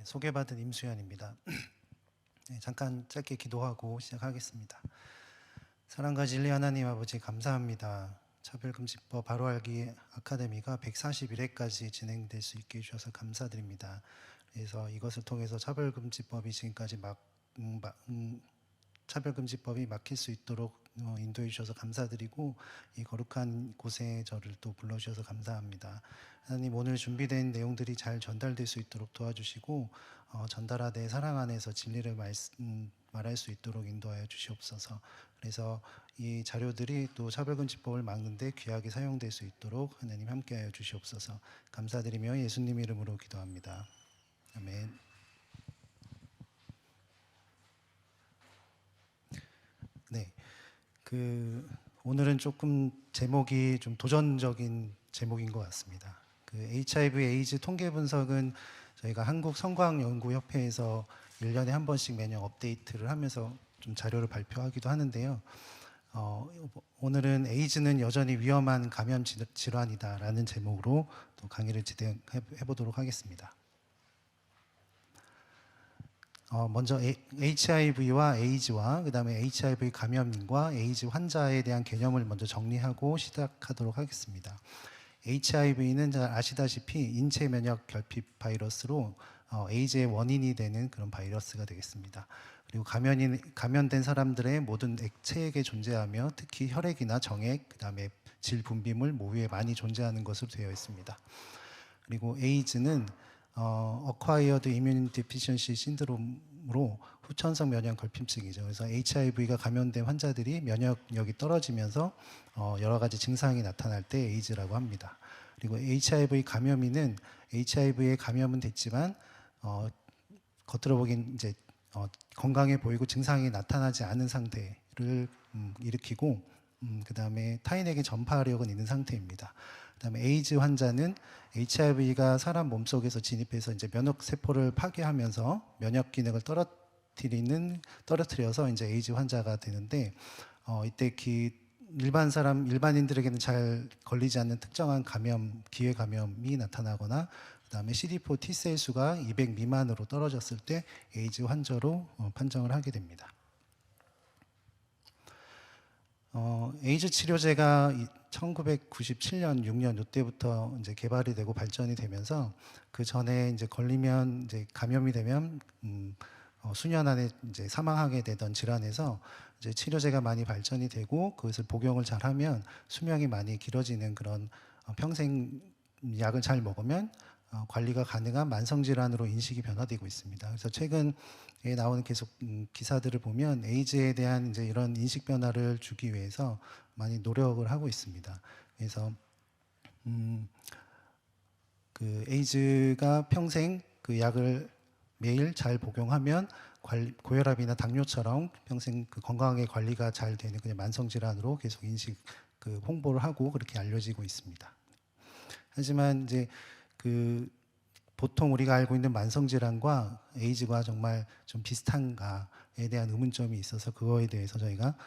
소개받은 임수연입니다. 네, 잠깐 짧게 기도하고 시작하겠습니다. 사랑과 진리 하나님 아버지 감사합니다. 차별금지법 바로알기 아카데미가 141회까지 진행될 수 있게 해주셔서 감사드립니다. 그래서 이것을 통해서 차별금지법이 지금까지 차별금지법이 막힐 수 있도록 인도해 주셔서 감사드리고, 이 거룩한 곳에 저를 또 불러주셔서 감사합니다. 하나님, 오늘 준비된 내용들이 잘 전달될 수 있도록 도와주시고, 전달하되 사랑 안에서 진리를 말할 수 있도록 인도하여 주시옵소서. 그래서 이 자료들이 또 차별금지법을 막는데 귀하게 사용될 수 있도록 하나님 함께하여 주시옵소서. 감사드리며 예수님 이름으로 기도합니다. 아멘. 네, 오늘은 조금 제목이 좀 도전적인 제목인 것 같습니다. HIV 에이즈 통계 분석은 저희가 한국 성과학연구협회에서 1년에 한 번씩 매년 업데이트를 하면서 좀 자료를 발표하기도 하는데요. 오늘은 에이즈는 여전히 위험한 감염 질환이다라는 제목으로 또 강의를 진행해 보도록 하겠습니다. 먼저 HIV와 에이즈와 그다음에 HIV 감염인과 에이즈 환자에 대한 개념을 먼저 정리하고 시작하도록 하겠습니다. HIV는 잘 아시다시피 인체 면역 결핍 바이러스로 에이즈의 원인이 되는 그런 바이러스가 되겠습니다. 그리고 감염된 사람들의 모든 액체액에 존재하며 특히 혈액이나 정액, 그다음에 질 분비물 모유에 많이 존재하는 것으로 되어 있습니다. 그리고 에이즈는 Acquired Immune Deficiency Syndrome으로 후천성 면역 결핍증이죠. 그래서 HIV가 감염된 환자들이 면역력이 떨어지면서 여러 가지 증상이 나타날 때 에이즈라고 합니다. 그리고 HIV 감염인은 HIV에 감염은 됐지만 겉으로 보기엔 이제 건강해 보이고 증상이 나타나지 않은 상태를 일으키고 그다음에 타인에게 전파하려고 있는 상태입니다. 그다음에 에이즈 환자는 HIV가 사람 몸속에서 진입해서 이제 면역 세포를 파괴하면서 면역 기능을 떨어뜨려서 이제 에이즈 환자가 되는데, 이때 일반인들에게는 잘 걸리지 않는 특정한 기회 감염이 나타나거나, 그다음에 CD4 T셀 수가 200 미만으로 떨어졌을 때 에이즈 환자로 판정을 하게 됩니다. 에이즈 치료제가 1997년, 6년 이때부터 이제 개발이 되고 발전이 되면서 그 전에 이제 걸리면 이제 감염이 되면 수년 안에 이제 사망하게 되던 질환에서 이제 치료제가 많이 발전이 되고 그것을 복용을 잘하면 수명이 많이 길어지는 그런 평생 약을 잘 먹으면 관리가 가능한 만성 질환으로 인식이 변화되고 있습니다. 그래서 최근에 나오는 계속 기사들을 보면 에이즈에 대한 이제 이런 인식 변화를 주기 위해서 많이 노력을 하고 있습니다. 그래서 에이즈가 평생 그 약을 매일 잘 복용하면 고혈압이나 당뇨처럼 평생 건강하게 관리가 잘 되는 그냥 만성 질환으로 계속 홍보를 하고 그렇게 알려지고 있습니다. 하지만 이제 보통 우리가 알고 있는 만성 질환과 에이즈가 정말 좀 비슷한가에 대한 의문점이 있어서 그거에 대해서 제가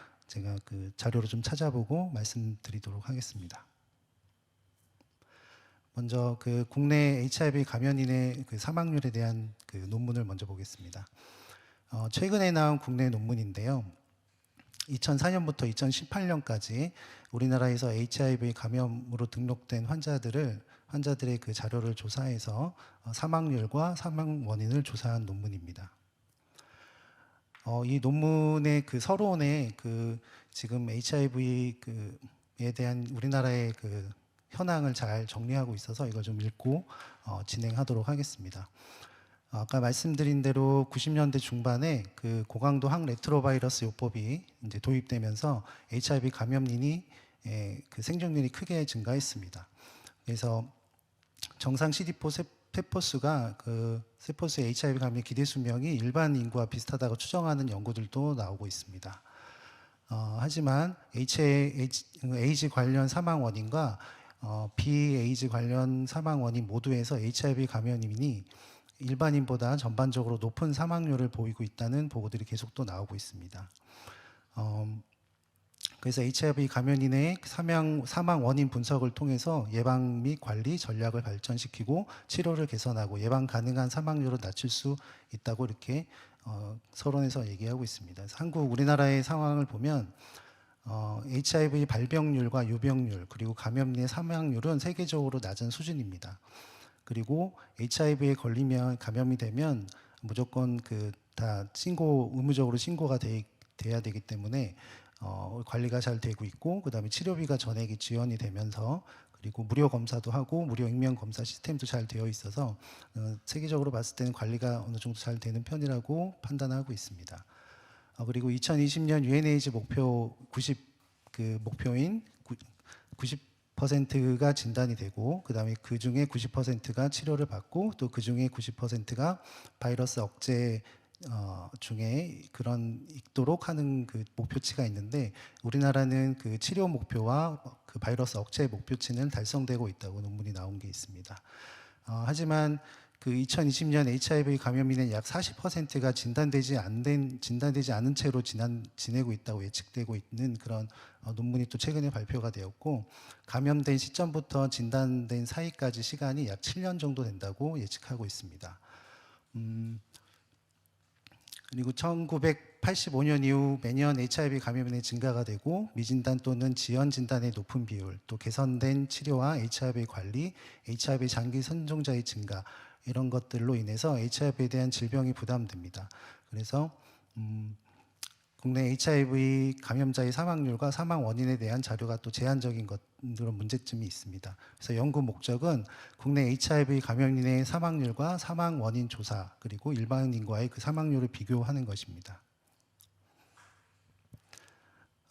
자료를 좀 찾아보고 말씀드리도록 하겠습니다. 먼저 국내 HIV 감염인의 사망률에 대한 논문을 먼저 보겠습니다. 최근에 나온 국내 논문인데요. 2004년부터 2018년까지 우리나라에서 HIV 감염으로 등록된 환자들의 그 자료를 조사해서 사망률과 사망 원인을 조사한 논문입니다. 이 논문의 서론에 지금 HIV에 대한 우리나라의 현황을 잘 정리하고 있어서 이걸 좀 읽고 진행하도록 하겠습니다. 아까 말씀드린 대로 90년대 중반에 고강도 항레트로바이러스 요법이 이제 도입되면서 HIV 감염인이 생존율이 크게 증가했습니다. 그래서 정상 CD4 세포수가 세포수의 HIV 감염 기대 수명이 일반 인구와 비슷하다고 추정하는 연구들도 나오고 있습니다. 하지만 에이즈 관련 사망 원인과 비에이즈 관련 사망 원인 모두에서 HIV 감염인이 일반인보다 전반적으로 높은 사망률을 보이고 있다는 보고들이 계속 또 나오고 있습니다. 그래서 HIV 감염인의 사망 원인 분석을 통해서 예방 및 관리 전략을 발전시키고 치료를 개선하고 예방 가능한 사망률을 낮출 수 있다고 이렇게 서론에서 얘기하고 있습니다. 그래서 우리나라의 상황을 보면 HIV 발병률과 유병률 그리고 감염인의 사망률은 세계적으로 낮은 수준입니다. 그리고 HIV에 걸리면 감염이 되면 무조건 다 의무적으로 신고가 돼야 되기 때문에 관리가 잘 되고 있고 그다음에 치료비가 전액이 지원이 되면서 그리고 무료 검사도 하고 무료 익명 검사 시스템도 잘 되어 있어서 세계적으로 봤을 때는 관리가 어느 정도 잘 되는 편이라고 판단하고 있습니다. 그리고 2020년 UNAIDS 목표인 90%가 진단이 되고 그다음에 그 중에 90%가 치료를 받고 또 그 중에 90%가 바이러스 억제 중에 그런 있도록 하는 그 목표치가 있는데 우리나라는 그 치료 목표와 그 바이러스 억제 목표치는 달성되고 있다고 논문이 나온 게 있습니다. 하지만 그 2020년 HIV 감염인의 약 40%가 진단되지 않은 채로 지내고 있다고 예측되고 있는 그런 논문이 또 최근에 발표가 되었고 감염된 시점부터 진단된 사이까지 시간이 약 7년 정도 된다고 예측하고 있습니다. 그리고 1985년 이후 매년 HIV 감염인의 증가가 되고 미진단 또는 지연 진단의 높은 비율, 또 개선된 치료와 HIV 관리, HIV 장기 선종자의 증가 이런 것들로 인해서 HIV에 대한 질병이 부담됩니다. 그래서 국내 HIV 감염자의 사망률과 사망 원인에 대한 자료가 또 제한적인 그런 문제점이 있습니다. 그래서 연구 목적은 국내 HIV 감염인의 사망률과 사망 원인 조사 그리고 일반인과의 그 사망률을 비교하는 것입니다.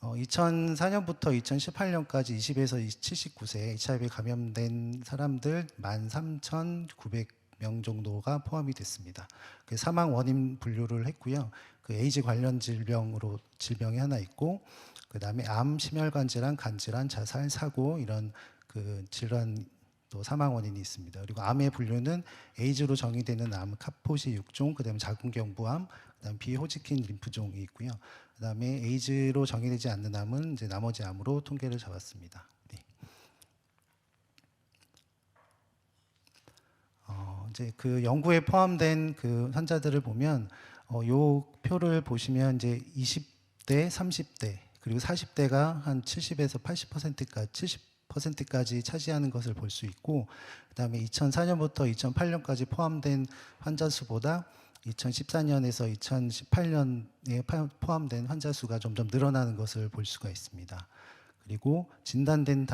2004년부터 2018년까지 20에서 79세 HIV 감염된 사람들 13,900명 정도가 포함이 됐습니다. 그 사망 원인 분류를 했고요. 그 에이즈 관련 질병이 하나 있고, 그 다음에 암, 심혈관 질환, 간질환, 자살, 사고 이런 그 질환 또 사망 원인이 있습니다. 그리고 암의 분류는 에이즈로 정의되는 암, 카포시 6종, 그 다음에 자궁경부암, 그 다음에 비호지킨 림프종이 있고요. 그 다음에 에이즈로 정의되지 않는 암은 이제 나머지 암으로 통계를 잡았습니다. 네. 이제 그 연구에 포함된 그 환자들을 보면 요 표를 보시면 이제 20대, 30대 그리고 40대가 한 70에서 80%까지 차지하는 것을 볼 수 있고 그다음에 2004년부터 2008년까지 포함된 환자 수보다 2014년에서 2018년에 포함된 환자 수가 점점 늘어나는 것을 볼 수가 있습니다. 그리고 진단된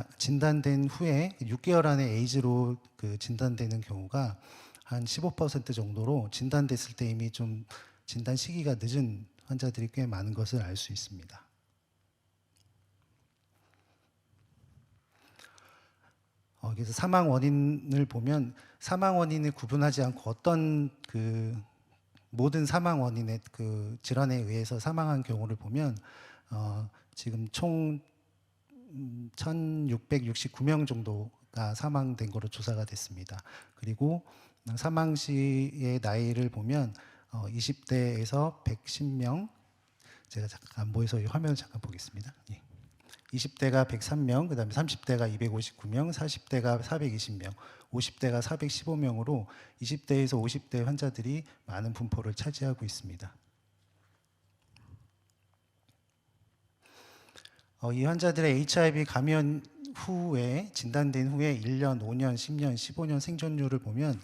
후에 6개월 안에 에이즈로 그 진단되는 경우가 한 15% 정도로 진단됐을 때 이미 좀 진단 시기가 늦은 환자들이 꽤 많은 것을 알 수 있습니다. 그래서 사망 원인을 보면 사망 원인을 구분하지 않고 어떤 그 모든 사망 원인의 그 질환에 의해서 사망한 경우를 보면 지금 총 1,669명 정도가 사망된 것으로 조사가 됐습니다. 그리고 사망 시의 나이를 보면 20대에서 110명, 제가 잠깐 안 보여서 이 화면을 잠깐 보겠습니다. 예. 20대가 103명, 그다음에 30대가 259명, 40대가 420명, 50대가 415명으로 20대에서 50대 환자들이 많은 분포를 차지하고 있습니다. 이 환자들의 HIV 감염 후에 진단된 후에 1년, 5년, 10년, 15년 생존율을 보면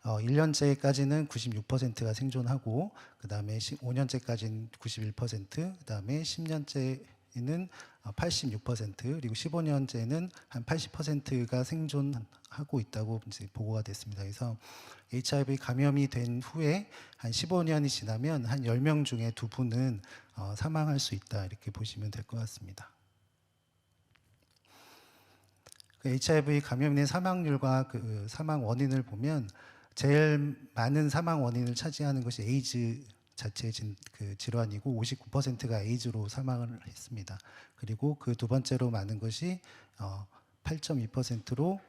1년째까지는 96%가 생존하고 그 다음에 5년째까지는 91%, 그 다음에 10년째는 86%, 그리고 15년째는 한 80%가 생존하고 있다고 이제 보고가 됐습니다. 그래서 HIV 감염이 된 후에 한 15년이 지나면 한 10명 중에 2분은 사망할 수 있다 이렇게 보시면 될 것 같습니다. 그 HIV 감염인의 사망률과 그 사망 원인을 보면 제일 많은 사망 원인을 차지하는 것이 에이즈 자체의 그 질환이고 59%가 에이즈로 사망을 했습니다. 그리고 그 두 번째로 많은 것이 8.2%로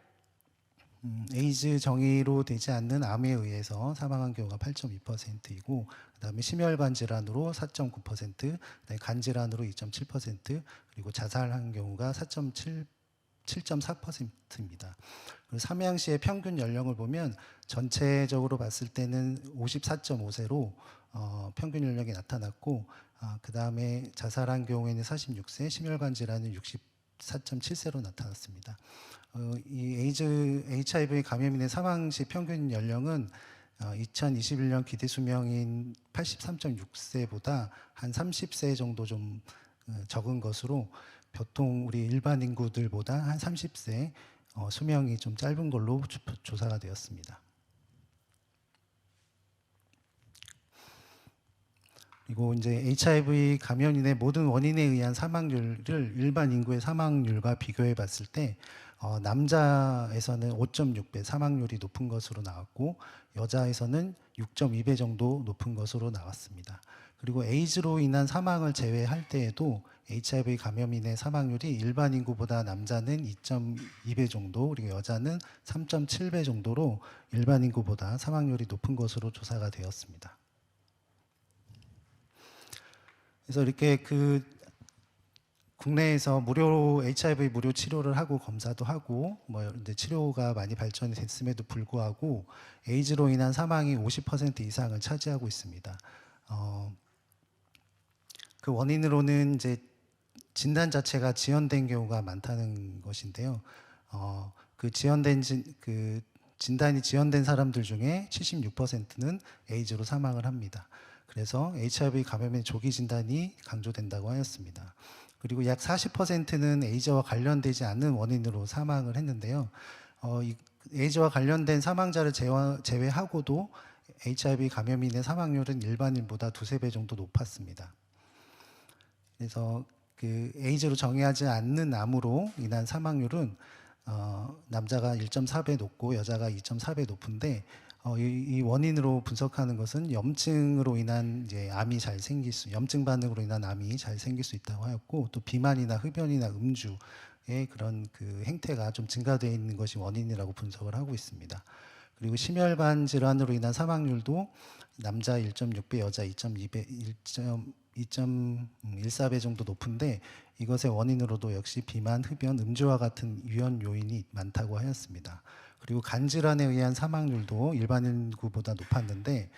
에이즈 정의로 되지 않는 암에 의해서 사망한 경우가 8.2%이고, 그다음에 심혈관 질환으로 4.9%, 그다음에 간 질환으로 2.7%, 그리고 자살한 경우가 7.4%입니다. 그리고 삼양시의 평균 연령을 보면 전체적으로 봤을 때는 54.5세로 평균 연령이 나타났고, 그다음에 자살한 경우에는 46세, 심혈관 질환은 64.7세로 나타났습니다. 이 HIV 감염인의 사망 시 평균 연령은 2021년 기대 수명인 83.6세보다 한 30세 정도 좀 적은 것으로, 보통 우리 일반 인구들보다 한 30세 수명이 좀 짧은 걸로 조사가 되었습니다. 그리고 이제 HIV 감염인의 모든 원인에 의한 사망률을 일반 인구의 사망률과 비교해 봤을 때 남자에서는 5.6배 사망률이 높은 것으로 나왔고, 여자에서는 6.2배 정도 높은 것으로 나왔습니다. 그리고 에이즈로 인한 사망을 제외할 때에도 HIV 감염인의 사망률이 일반 인구보다 남자는 2.2배 정도, 그리고 여자는 3.7배 정도로 일반 인구보다 사망률이 높은 것으로 조사가 되었습니다. 그래서 이렇게 국내에서 무료 HIV 무료 치료를 하고 검사도 하고 뭐 이제 치료가 많이 발전이 됐음에도 불구하고 에이즈로 인한 사망이 50% 이상을 차지하고 있습니다. 그 원인으로는 이제 진단 자체가 지연된 경우가 많다는 것인데요. 그 진단이 지연된 사람들 중에 76%는 에이즈로 사망을 합니다. 그래서 HIV 감염의 조기 진단이 강조된다고 하였습니다. 그리고 약 40%는 에이즈와 관련되지 않는 원인으로 사망을 했는데요. 에이즈와 관련된 사망자를 제외하고도 HIV 감염인의 사망률은 일반인보다 두세 배 정도 높았습니다. 그래서 그 에이즈로 정의하지 않는 암으로 인한 사망률은 남자가 1.4배 높고 여자가 2.4배 높은데, 이 원인으로 분석하는 것은 염증으로 인한 이제 염증 반응으로 인한 암이 잘 생길 수 있다고 하였고, 또 비만이나 흡연이나 음주의 그런 그 행태가 좀 증가되어 있는 것이 원인이라고 분석을 하고 있습니다. 그리고 심혈관 질환으로 인한 사망률도 남자 1.6배, 여자 2.14배 정도 높은데, 이것의 원인으로도 역시 비만, 흡연, 음주와 같은 유연 요인이 많다고 하였습니다. 그리고 간 질환에 의한 사망률도 일반 인구보다 높았는데,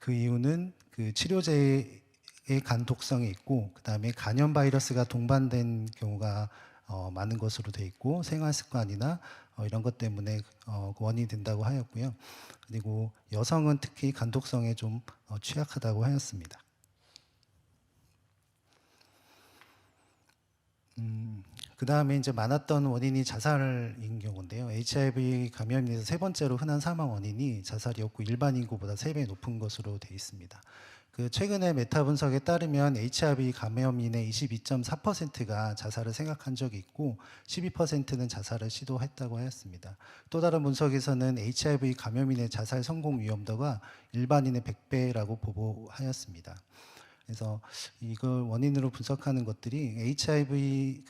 그 이유는 그 치료제의 간 독성이 있고, 그다음에 간염 바이러스가 동반된 경우가 많은 것으로 돼 있고, 생활 습관이나 이런 것 때문에 원인이 된다고 하였고요. 그리고 여성은 특히 간 독성에 좀 취약하다고 하였습니다. 그 다음에 이제 많았던 원인이 자살인 경우인데요. HIV 감염에서 세 번째로 흔한 사망 원인이 자살이었고, 일반 인구보다 3배 높은 것으로 되어 있습니다. 그 최근에 메타 분석에 따르면 HIV 감염인의 22.4%가 자살을 생각한 적이 있고, 12%는 자살을 시도했다고 하였습니다. 또 다른 분석에서는 HIV 감염인의 자살 성공 위험도가 일반인의 100배라고 보고하였습니다. 그래서 이걸 원인으로 분석하는 것들이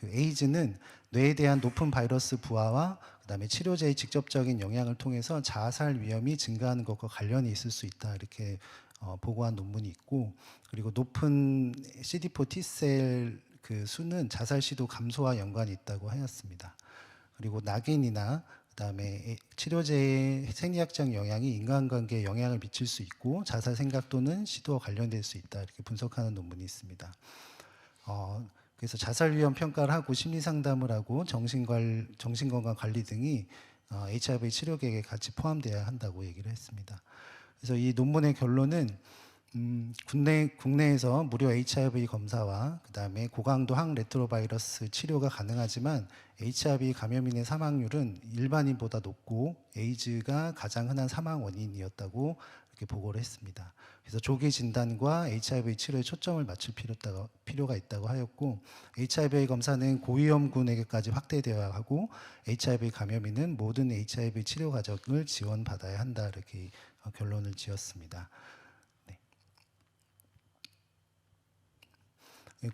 에이즈는 뇌에 대한 높은 바이러스 부하와 그다음에 치료제의 직접적인 영향을 통해서 자살 위험이 증가하는 것과 관련이 있을 수 있다, 이렇게 보고한 논문이 있고, 그리고 높은 CD4 T셀 그 수는 자살 시도 감소와 연관이 있다고 하였습니다. 그리고 낙인이나 그다음에 치료제의 생리학적 영향이 인간관계에 영향을 미칠 수 있고, 자살 생각 또는 시도와 관련될 수 있다, 이렇게 분석하는 논문이 있습니다. 그래서 자살 위험 평가를 하고 심리 상담을 하고 정신건강 관리 등이 HIV 치료 계획에 같이 포함되어야 한다고 얘기를 했습니다. 그래서 이 논문의 결론은 국내에서 무료 HIV 검사와 그다음에 고강도 항레트로바이러스 치료가 가능하지만 HIV 감염인의 사망률은 일반인보다 높고 에이즈가 가장 흔한 사망 원인이었다고 이렇게 보고를 했습니다. 그래서 조기 진단과 HIV 치료에 초점을 맞출 필요가 있다고 하였고, HIV 검사는 고위험군에게까지 확대되어야 하고, HIV 감염인은 모든 HIV 치료 과정을 지원받아야 한다, 이렇게 결론을 지었습니다.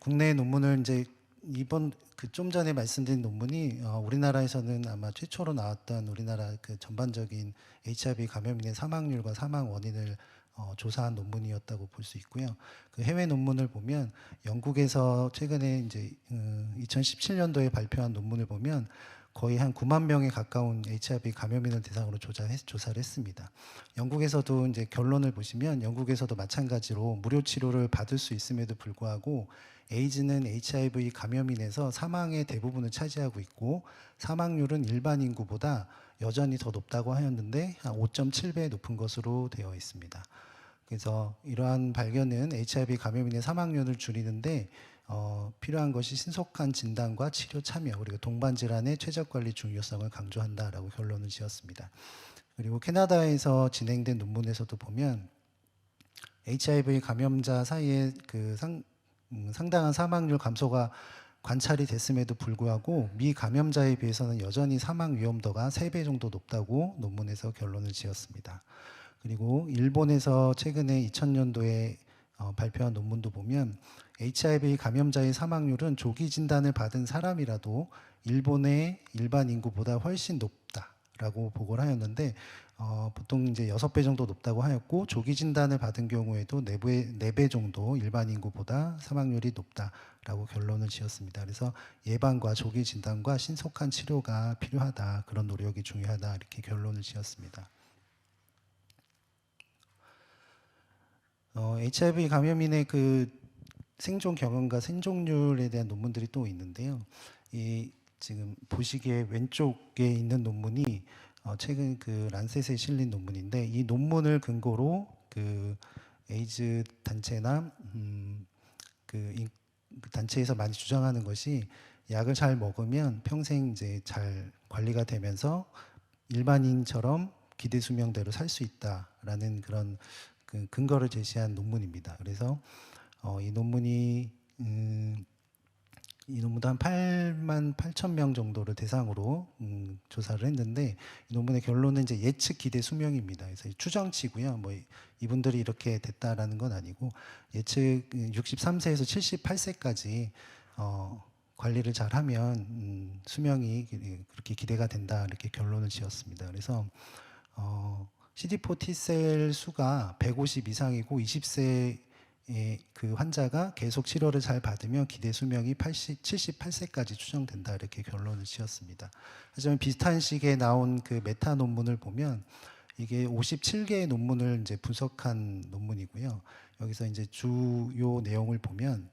국내 논문을 이제 이번 그 좀 전에 말씀드린 논문이 우리나라에서는 아마 최초로 나왔던 우리나라 그 전반적인 HIV 감염인의 사망률과 사망 원인을 조사한 논문이었다고 볼 수 있고요. 그 해외 논문을 보면 영국에서 최근에 이제 2017년도에 발표한 논문을 보면 거의 한 9만 명에 가까운 HIV 감염인을 대상으로 조사를 했습니다. 영국에서도 이제 결론을 보시면 영국에서도 마찬가지로 무료 치료를 받을 수 있음에도 불구하고 에이즈는 HIV 감염인에서 사망의 대부분을 차지하고 있고 사망률은 일반 인구보다 여전히 더 높다고 하였는데 한 5.7배 높은 것으로 되어 있습니다. 그래서 이러한 발견은 HIV 감염인의 사망률을 줄이는데 필요한 것이 신속한 진단과 치료 참여 그리고 동반 질환의 최적 관리 중요성을 강조한다라고 결론을 지었습니다. 그리고 캐나다에서 진행된 논문에서도 보면 HIV 감염자 사이에 그 상당한 사망률 감소가 관찰이 됐음에도 불구하고 미감염자에 비해서는 여전히 사망 위험도가 3배 정도 높다고 논문에서 결론을 지었습니다. 그리고 일본에서 최근에 2000년도에 발표한 논문도 보면 HIV 감염자의 사망률은 조기 진단을 받은 사람이라도 일본의 일반 인구보다 훨씬 높다라고 보고를 하였는데 보통 이제 6배 정도 높다고 하였고 조기 진단을 받은 경우에도 4배 정도 일반 인구보다 사망률이 높다라고 결론을 지었습니다. 그래서 예방과 조기 진단과 신속한 치료가 필요하다. 그런 노력이 중요하다. 이렇게 결론을 지었습니다. HIV 감염인의 그 생존 경험과 생존율에 대한 논문들이 또 있는데요. 이 지금 보시기에 왼쪽에 있는 논문이 최근 그 란셋에 실린 논문인데 이 논문을 근거로 그 에이즈 단체나 그 단체에서 많이 주장하는 것이 약을 잘 먹으면 평생 이제 잘 관리가 되면서 일반인처럼 기대 수명대로 살 수 있다라는 그런 그 근거를 제시한 논문입니다. 그래서 이 논문도 한 8만 8천 명 정도를 대상으로 조사를 했는데 이 논문의 결론은 이제 예측 기대 수명입니다. 그래서 추정치고요. 뭐 이분들이 이렇게 됐다라는 건 아니고 예측 63세에서 78세까지 관리를 잘하면 수명이 그렇게 기대가 된다 이렇게 결론을 지었습니다. 그래서 CD4 T셀 수가 150 이상이고 20세 그 환자가 계속 치료를 잘 받으면 기대 수명이 78세까지 추정된다 이렇게 결론을 지었습니다. 하지만 비슷한 시기에 나온 그 메타 논문을 보면 이게 57개의 논문을 이제 분석한 논문이고요. 여기서 이제 주요 내용을 보면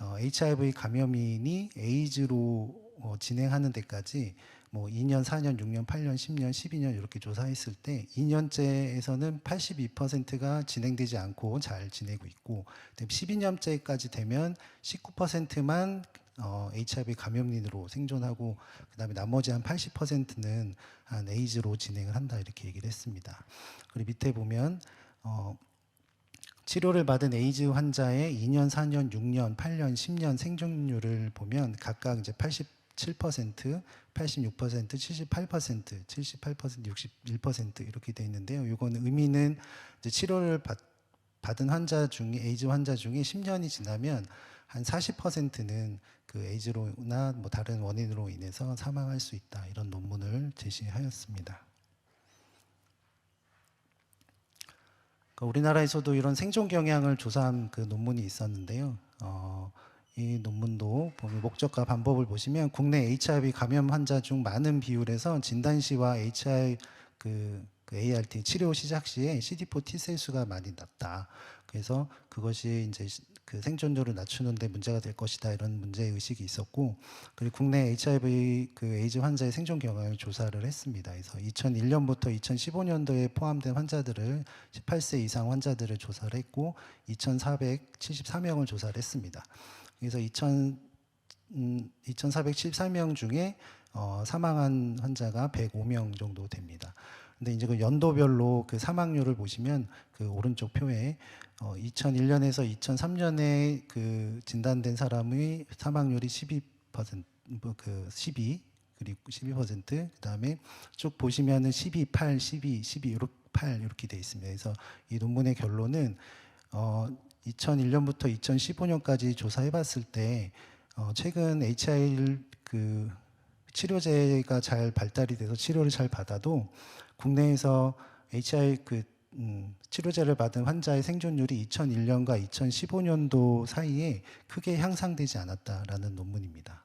HIV 감염인이 에이즈로 진행하는 데까지 뭐 2년, 4년, 6년, 8년, 10년, 12년 이렇게 조사했을 때 2년째에서는 82%가 진행되지 않고 잘 지내고 있고 12년째까지 되면 19%만 HIV 감염인으로 생존하고 그다음에 나머지 한 80%는 한 에이즈로 진행을 한다 이렇게 얘기를 했습니다. 그리고 밑에 보면 치료를 받은 에이즈 환자의 2년, 4년, 6년, 8년, 10년 생존율을 보면 각각 이제 87%, 86%, 78%, 61% 이렇게 돼 있는데요. 이건 의미는 이제 치료를 받은 환자 중에 에이즈 환자 중에 10년이 지나면 한 40%는 그 에이즈로나 뭐 다른 원인으로 인해서 사망할 수 있다. 이런 논문을 제시하였습니다. 우리나라에서도 이런 생존 경향을 조사한 그 논문이 있었는데요. 이 논문도 보면 목적과 방법을 보시면 국내 HIV 감염 환자 중 많은 비율에서 진단 시와 ART 치료 시작 시에 CD4 T셀 수가 많이 낮다. 그래서 그것이 이제 그 생존율을 낮추는데 문제가 될 것이다 이런 문제 의식이 있었고 그리고 국내 HIV 그 에이즈 환자의 생존 경향을 조사를 했습니다. 그래서 2001년부터 2015년도에 포함된 환자들을 18세 이상 환자들을 조사를 했고 2,474명을 조사를 했습니다. 그래서 2,474명 중에 사망한 환자가 105명 정도 됩니다. 근데 이제 그 연도별로 그 사망률을 보시면 그 오른쪽 표에 2001년에서 2003년에 그 진단된 사람의 사망률이 12%, 그 12, 그리고 12%, 그다음에 쭉 보시면은 12, 8, 12, 12, 8 이렇게 돼 있습니다. 그래서 이 논문의 결론은 2001년부터 2015년까지 조사해 봤을 때 최근 HI를 그 치료제가 잘 발달이 돼서 치료를 잘 받아도 국내에서 HI 치료제를 받은 환자의 생존율이 2001년과 2015년도 사이에 크게 향상되지 않았다라는 논문입니다.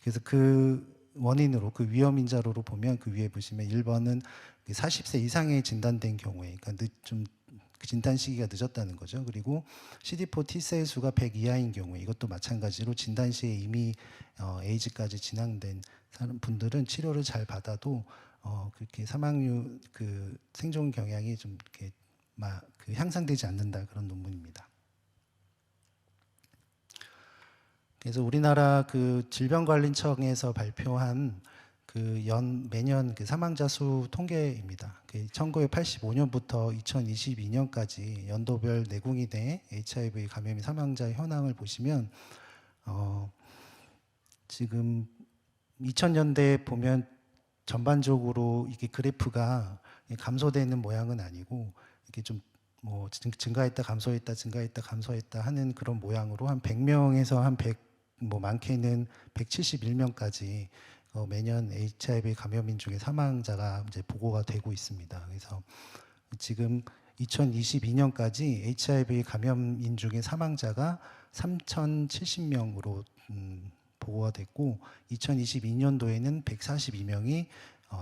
그래서 그 원인으로 그 위험 인자로로 보면 그 위에 보시면 1번은 40세 이상에 진단된 경우에 그러니까 좀 진단 시기가 늦었다는 거죠. 그리고 CD4 T셀 수가 100 이하인 경우에 이것도 마찬가지로 진단 시에 이미 에이즈까지 진행된 분들은 치료를 잘 받아도 그렇게 사망률 생존 경향이 좀 이렇게 향상되지 않는다 그런 논문입니다. 그래서 우리나라 질병관리청에서 발표한 매년 사망자 수 통계입니다. 1985년부터 2022년까지 연도별 내궁이 내 HIV 감염 사망자 현황을 보시면 지금 2000년대 보면 전반적으로 이게 그래프가 감소되는 모양은 아니고 이게 좀 증가했다 감소했다 증가했다 감소했다 하는 그런 모양으로 한 100명에서 한 100 많게는 171명까지 매년 HIV 감염인 중에 사망자가 이제 보고가 되고 있습니다. 그래서 지금 2022년까지 HIV 감염인 중에 사망자가 3,070명으로 보고가 됐고 2022년도에는 142명이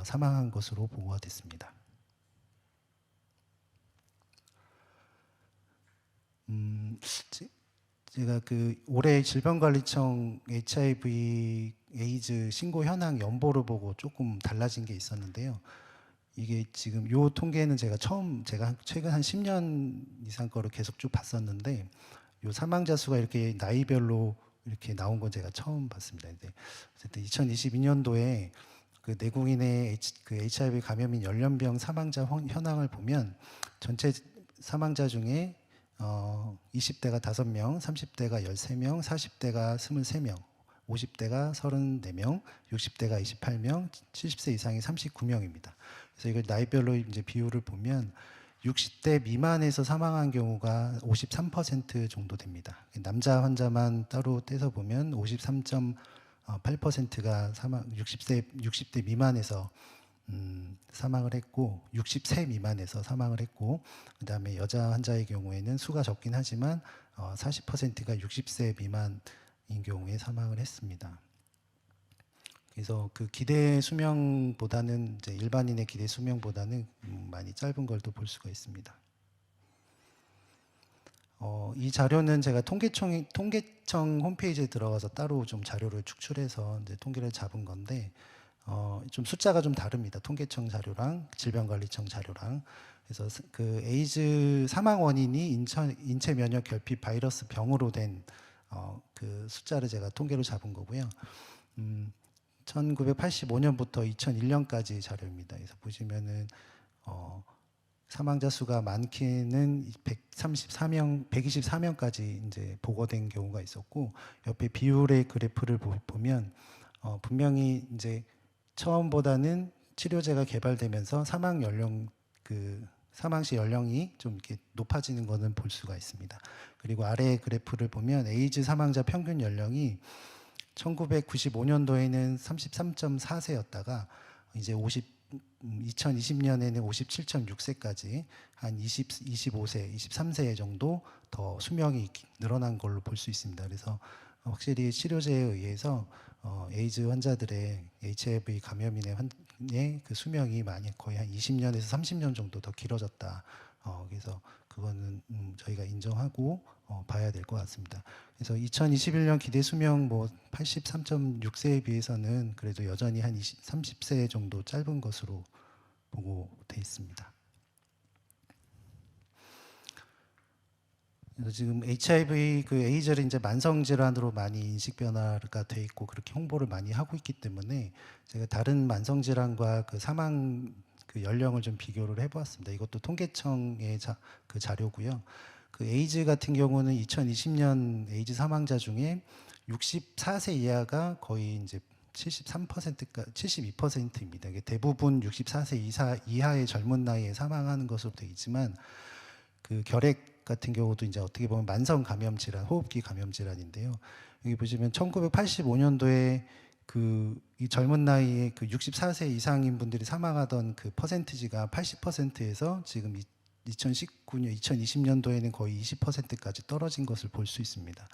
사망한 것으로 보고가 됐습니다. 제가 올해 질병관리청 HIV 에이즈 신고 현황 연보를 보고 조금 달라진 게 있었는데요. 이게 지금 요 통계는 제가 최근 한 10년 이상 거를 계속 쭉 봤었는데 요 사망자 수가 이렇게 나이별로 이렇게 나온 건 제가 처음 봤습니다. 근데 어쨌든 2022년도에 내국인의 HIV 감염인 연령별 사망자 현황을 보면 전체 사망자 중에 20대가 5명, 30대가 13명, 40대가 23명, 50대가 34명, 60대가 28명, 70세 이상이 39명입니다. 그래서 이걸 나이별로 이제 비율을 보면 60대 미만에서 사망한 경우가 53% 정도 됩니다. 남자 환자만 따로 떼서 보면 53.8%가 60대 미만에서 사망을 했고 60세 미만에서 사망을 했고 그다음에 여자 환자의 경우에는 수가 적긴 하지만 40%가 60세 미만인 경우에 사망을 했습니다. 그래서 기대 수명보다는 이제 일반인의 기대 수명보다는 많이 짧은 걸 또 볼 수가 있습니다. 이 자료는 제가 통계청 홈페이지에 들어가서 따로 좀 자료를 축출해서 이제 통계를 잡은 건데 좀 숫자가 좀 다릅니다. 통계청 자료랑 질병관리청 자료랑. 그래서 에이즈 사망 원인이 인체 면역 결핍 바이러스 병으로 된 숫자를 제가 통계로 잡은 거고요. 1985년부터 2001년까지 자료입니다. 그래서 보시면은 사망자 수가 많게는 124명까지 이제 보고된 경우가 있었고 옆에 비율의 그래프를 보면 분명히 이제 처음보다는 치료제가 개발되면서 사망 시 연령이 좀 이렇게 높아지는 것은 볼 수가 있습니다. 그리고 아래 그래프를 보면 에이즈 사망자 평균 연령이 1995년도에는 33.4세였다가 이제 2020년에는 57.6세까지 한 25세, 23세 정도 더 수명이 늘어난 걸로 볼 수 있습니다. 그래서 확실히 치료제에 의해서 에이즈 환자들의 HIV 감염인의 수명이 거의 한 20년에서 30년 정도 더 길어졌다. 그래서 그거는 저희가 인정하고 봐야 될 것 같습니다. 그래서 2021년 기대 수명 83.6세에 비해서는 그래도 여전히 한 30세 정도 짧은 것으로 보고돼 있습니다. 그래서 지금 HIV 에이즈를 이제 만성 질환으로 많이 인식 변화가 돼 있고 그렇게 홍보를 많이 하고 있기 때문에 제가 다른 만성 질환과 사망 연령을 좀 비교를 해보았습니다. 이것도 통계청의 자료고요. 에이즈 같은 경우는 2020년 에이즈 사망자 중에 64세 이하가 거의 이제 72%입니다. 대부분 64세 이하의 젊은 나이에 사망하는 것으로 되어 있지만 결핵 같은 경우도 이제 어떻게 보면 만성 감염 질환, 호흡기 감염 질환인데요. 여기 보시면 1985년도에 이 젊은 나이에 그 64세 이상인 분들이 사망하던 그 퍼센티지가 80%에서 지금 2019년, 2020년도에는 거의 20%까지 떨어진 것을 볼 수 있습니다.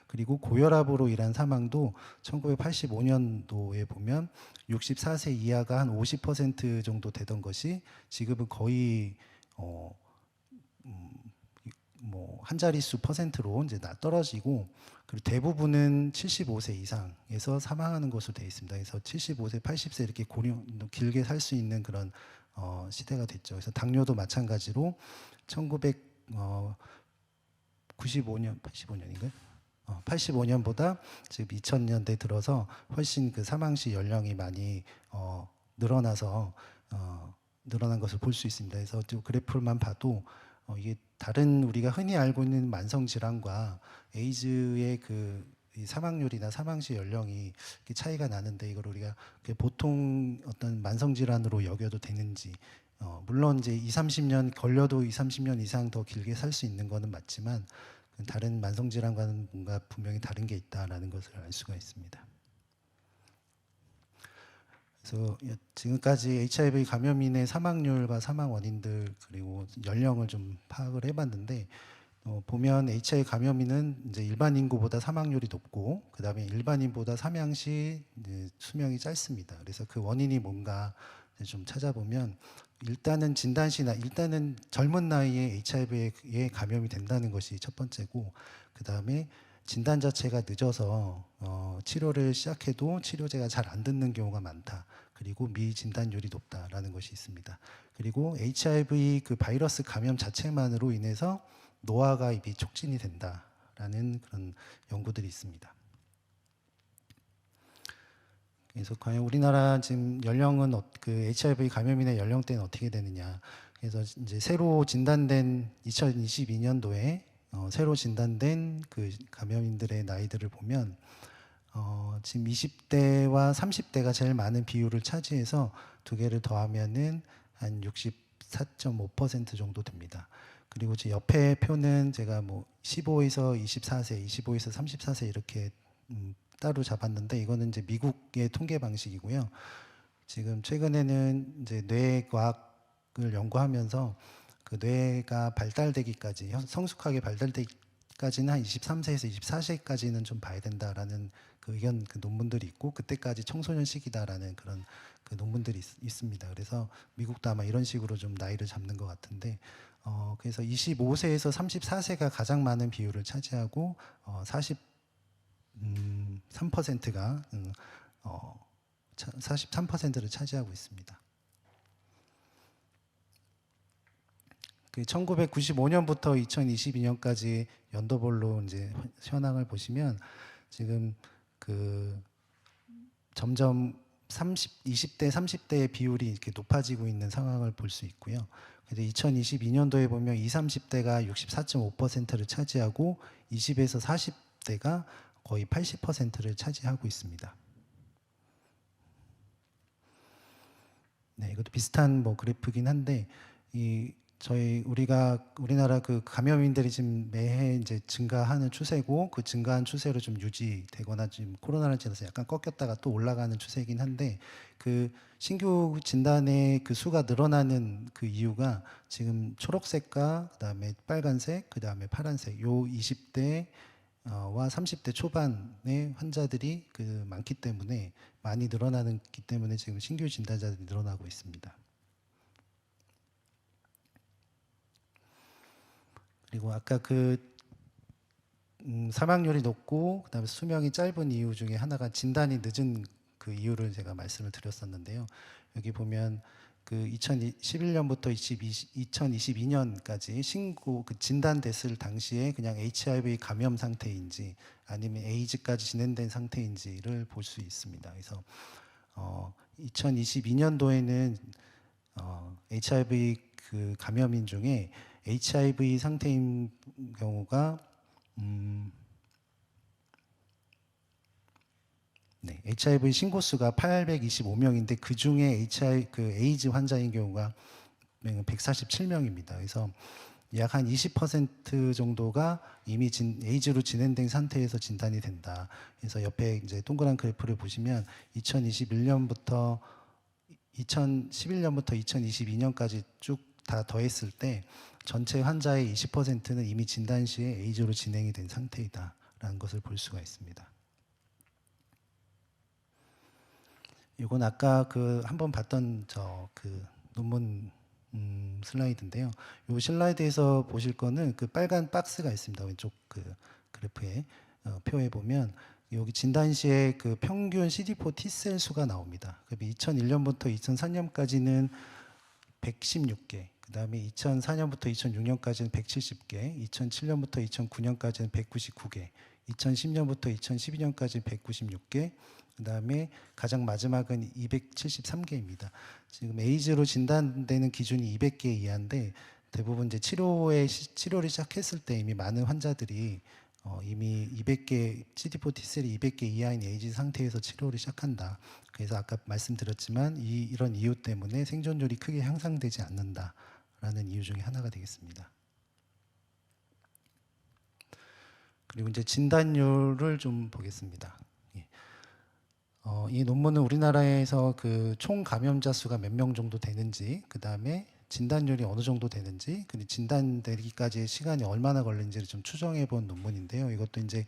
그리고 고혈압으로 인한 사망도 1985년도에 보면 64세 이하가 한 50% 정도 되던 것이 지금은 거의 뭐 한 자릿수 퍼센트로 이제 떨어지고, 그리고 대부분은 75세 이상에서 사망하는 것으로 되어 있습니다. 그래서 75세, 80세 이렇게 길게 살 수 있는 그런 시대가 됐죠. 그래서 당뇨도 마찬가지로 1995년, 85년인가요? 85년보다 지금 2000년대 들어서 훨씬 그 사망시 연령이 많이 늘어나서 늘어난 것을 볼 수 있습니다. 그래서 그래프만 봐도 이게 다른 우리가 흔히 알고 있는 만성 질환과 에이즈의 이 사망률이나 사망시 연령이 차이가 나는데, 이걸 우리가 보통 어떤 만성 질환으로 여겨도 되는지, 물론 이제 30년 걸려도 30년 이상 더 길게 살 수 있는 것은 맞지만 다른 만성 질환과는 뭔가 분명히 다른 게 있다라는 것을 알 수가 있습니다. 그래서 지금까지 HIV 감염인의 사망률과 사망 원인들 그리고 연령을 좀 파악을 해봤는데, 보면 HIV 감염인은 이제 일반 인구보다 사망률이 높고, 그 다음에 일반인보다 사망 시 수명이 짧습니다. 그래서 그 원인이 뭔가 좀 찾아보면, 일단은 일단은 젊은 나이에 HIV에 감염이 된다는 것이 첫 번째고, 그 다음에 진단 자체가 늦어서 치료를 시작해도 치료제가 잘 안 듣는 경우가 많다. 그리고 미진단율이 높다라는 것이 있습니다. 그리고 HIV 그 바이러스 감염 자체만으로 인해서 노화 가입이 촉진이 된다라는 그런 연구들이 있습니다. 그래서 과연 우리나라 지금 연령은 그 HIV 감염인의 연령대는 어떻게 되느냐? 그래서 이제 새로 진단된 2022년도에 새로 진단된 그 감염인들의 나이들을 보면 지금 20대와 30대가 제일 많은 비율을 차지해서 두 개를 더하면은 한 64.5% 정도 됩니다. 그리고 제 옆에 표는 제가 뭐 15에서 24세, 25에서 34세 이렇게 따로 잡았는데, 이거는 이제 미국의 통계 방식이고요. 지금 최근에는 이제 뇌과학을 연구하면서 그 뇌가 발달되기까지, 성숙하게 발달되기까지는 한 23세에서 24세까지는 좀 봐야 된다라는 그 의견, 그 논문들이 있고, 그때까지 청소년 시기다라는 그런 그 논문들이 있습니다. 그래서 미국도 아마 이런 식으로 좀 나이를 잡는 것 같은데, 그래서 25세에서 34세가 가장 많은 비율을 차지하고 43%가 43%를 차지하고 있습니다. 그 1995년부터 2022년까지 연도별로 이제 현황을 보시면, 지금 그 점점 20대, 30대의 비율이 이렇게 높아지고 있는 상황을 볼 수 있고요. 그래서 2022년도에 보면 20, 30대가 64.5%를 차지하고 20에서 40대가 거의 80%를 차지하고 있습니다. 네, 이것도 비슷한 뭐 그래프긴 한데, 우리나라 그 감염인들이 지금 매해 이제 증가하는 추세고, 그 증가한 추세로 좀 유지되거나 지금 코로나를 지나서 약간 꺾였다가 또 올라가는 추세이긴 한데, 그 신규 진단의 그 수가 늘어나는 그 이유가 지금 초록색과 그다음에 빨간색, 그다음에 파란색 요 20대 와 30대 초반의 환자들이 그 많기 때문에, 많이 늘어나기 때문에 지금 신규 진단자들이 늘어나고 있습니다. 그리고 아까 사망률이 높고 그다음에 수명이 짧은 이유 중에 하나가 진단이 늦은 그 이유를 제가 말씀을 드렸었는데요. 여기 보면 그 2011년부터 2022년까지 신고 그 진단됐을 당시에 그냥 HIV 감염 상태인지 아니면 에이즈까지 진행된 상태인지를 볼 수 있습니다. 그래서 2022년도에는 HIV 그 감염인 중에 HIV 상태인 경우가 네, HIV 신고수가 825명인데 그 중에 에이즈 환자인 경우가 147명입니다. 그래서 약 한 20% 정도가 이미 에이즈로 진행된 상태에서 진단이 된다. 그래서 옆에 이제 동그란 그래프를 보시면 2011년부터 2022년까지 쭉 다 더했을 때 전체 환자의 20%는 이미 진단 시에 에이즈로 진행이 된 상태이다라는 것을 볼 수가 있습니다. 이건 아까 그 한번 봤던 그 논문 슬라이드인데요. 이 슬라이드에서 보실 거는 그 빨간 박스가 있습니다. 왼쪽 그 그래프에 표에 보면 여기 진단 시에 그 평균 CD4 T셀 수가 나옵니다. 2001년부터 2003년까지는 116개, 그 다음에 2004년부터 2006년까지는 170개, 2007년부터 2009년까지는 199개, 2010년부터 2012년까지는 196개, 그 다음에 가장 마지막은 273개입니다. 지금 에이즈로 진단되는 기준이 200개 이하인데 대부분 이제 치료를 시작했을 때 이미 많은 환자들이 이미 200개 CD4 T셀이 200개 이하인 에이즈 상태에서 치료를 시작한다. 그래서 아까 말씀드렸지만 이런 이유 때문에 생존율이 크게 향상되지 않는다라는 이유 중에 하나가 되겠습니다. 그리고 이제 진단율을 좀 보겠습니다. 이 논문은 우리나라에서 그 총 감염자 수가 몇 명 정도 되는지, 그 다음에 진단율이 어느 정도 되는지, 근데 진단되기까지 시간이 얼마나 걸리는지를 좀 추정해 본 논문인데요. 이것도 이제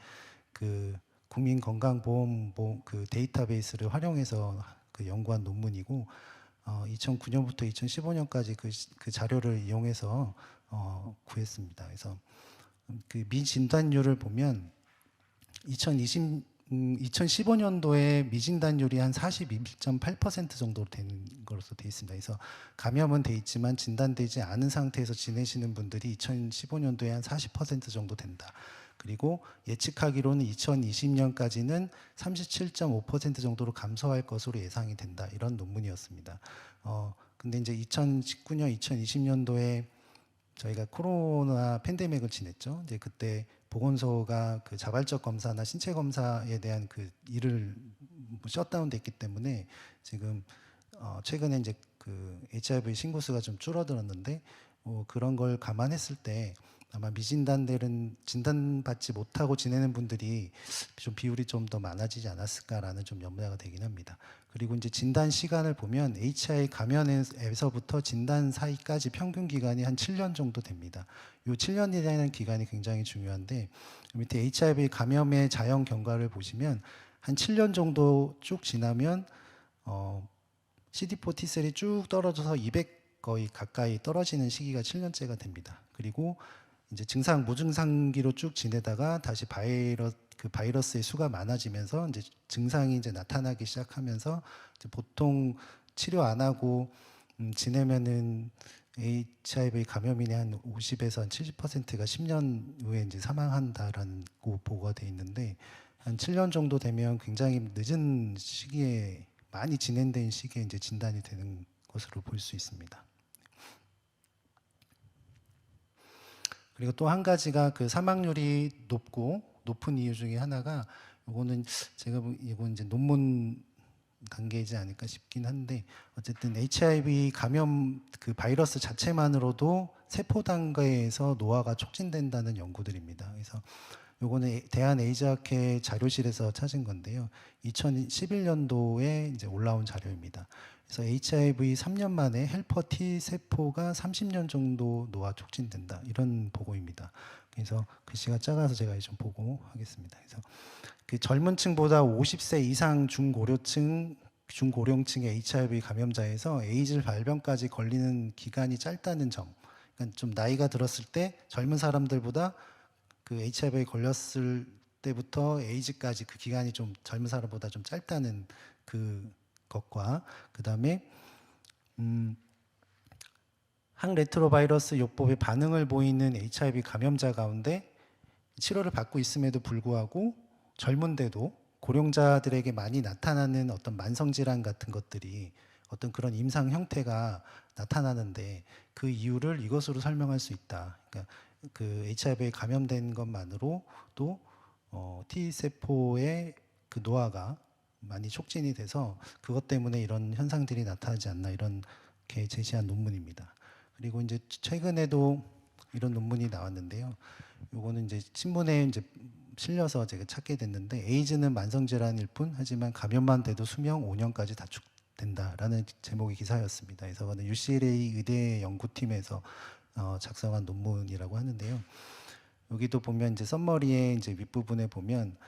그 국민건강보험 그 데이터베이스를 활용해서 그 연구한 논문이고 2009년부터 2015년까지 그 자료를 이용해서 구했습니다. 그래서 그 미진단율을 보면 2015년도에 미진단율이 한 42.8% 정도 되는 것으로 되어 있습니다. 그래서 감염은 돼 있지만 진단되지 않은 상태에서 지내시는 분들이 2015년도에 한 40% 정도 된다. 그리고 예측하기로는 2020년까지는 37.5% 정도로 감소할 것으로 예상이 된다. 이런 논문이었습니다. 근데 이제 2019년, 2020년도에 저희가 코로나 팬데믹을 지냈죠. 이제 그때 보건소가 그 자발적 검사나 신체 검사에 대한 그 일을 셧다운 됐기 때문에 지금 최근에 이제 그 HIV 신고 수가 좀 줄어들었는데 그런 걸 감안했을 때 아마 미진단들은 진단받지 못하고 지내는 분들이 좀 비율이 좀 더 많아지지 않았을까라는 좀 염려가 되긴 합니다. 그리고 이제 진단 시간을 보면 HIV 감염에서부터 진단 사이까지 평균 기간이 한 7년 정도 됩니다. 이 7년이라는 기간이 굉장히 중요한데 밑에 HIV 감염의 자연 경과를 보시면 한 7년 정도 쭉 지나면 CD4 T셀이 쭉 떨어져서 200 거의 가까이 떨어지는 시기가 7년째가 됩니다. 그리고 이제 무증상기로 쭉 지내다가 다시 바이러스의 수가 많아지면서 이제 증상이 이제 나타나기 시작하면서 이제 보통 치료 안 하고 지내면은 HIV 감염인의 한 50에서 한 70%가 10년 후에 이제 사망한다라는 보고가 돼 있는데 한 7년 정도 되면 굉장히 늦은 시기에 많이 진행된 시기에 이제 진단이 되는 것으로 볼 수 있습니다. 그리고 또 한 가지가 그 사망률이 높은 이유 중에 하나가 이거는 이건 이제 논문 단계이지 않을까 싶긴 한데 어쨌든 HIV 감염 그 바이러스 자체만으로도 세포 단계에서 노화가 촉진된다는 연구들입니다. 그래서 요거는 대한에이즈학회 자료실에서 찾은 건데요. 2011년도에 이제 올라온 자료입니다. 그래서 HIV 3년 만에 헬퍼 T 세포가 30년 정도 노화 촉진된다. 이런 보고입니다. 그래서 글씨가 작아서 제가 좀 보고 하겠습니다. 그래서 그 젊은 층보다 50세 이상 중고령층의 HIV 감염자에서 에이즈 발병까지 걸리는 기간이 짧다는 점. 그러니까 좀 나이가 들었을 때 젊은 사람들보다 그 HIV에 걸렸을 때부터 에이즈까지 그 기간이 좀 젊은 사람보다 좀 짧다는 그 것과 그 다음에 항레트로바이러스 요법에 반응을 보이는 HIV 감염자 가운데 치료를 받고 있음에도 불구하고 젊은데도 고령자들에게 많이 나타나는 어떤 만성질환 같은 것들이 어떤 그런 임상 형태가 나타나는데 그 이유를 이것으로 설명할 수 있다. 그러니까 그 HIV에 감염된 것만으로도 T 세포의 그 노화가 많이 촉진이 돼서 그것 때문에 이런 현상들이 나타나지 않나 이렇게 제시한 논문입니다. 그리고 이제 최근에도 이런 논문이 나왔는데요. 요거는 이제 신문에 이제 실려서 제가 찾게 됐는데 에이즈는 만성 질환일 뿐 하지만 감염만 돼도 수명 5년까지 단축된다라는 제목의 기사였습니다. 그래서 그거는 UCLA 의대 연구팀에서 작성한 논문이라고 하는데요. 여기도 보면 이제 썸머리에 이제 윗부분에 보면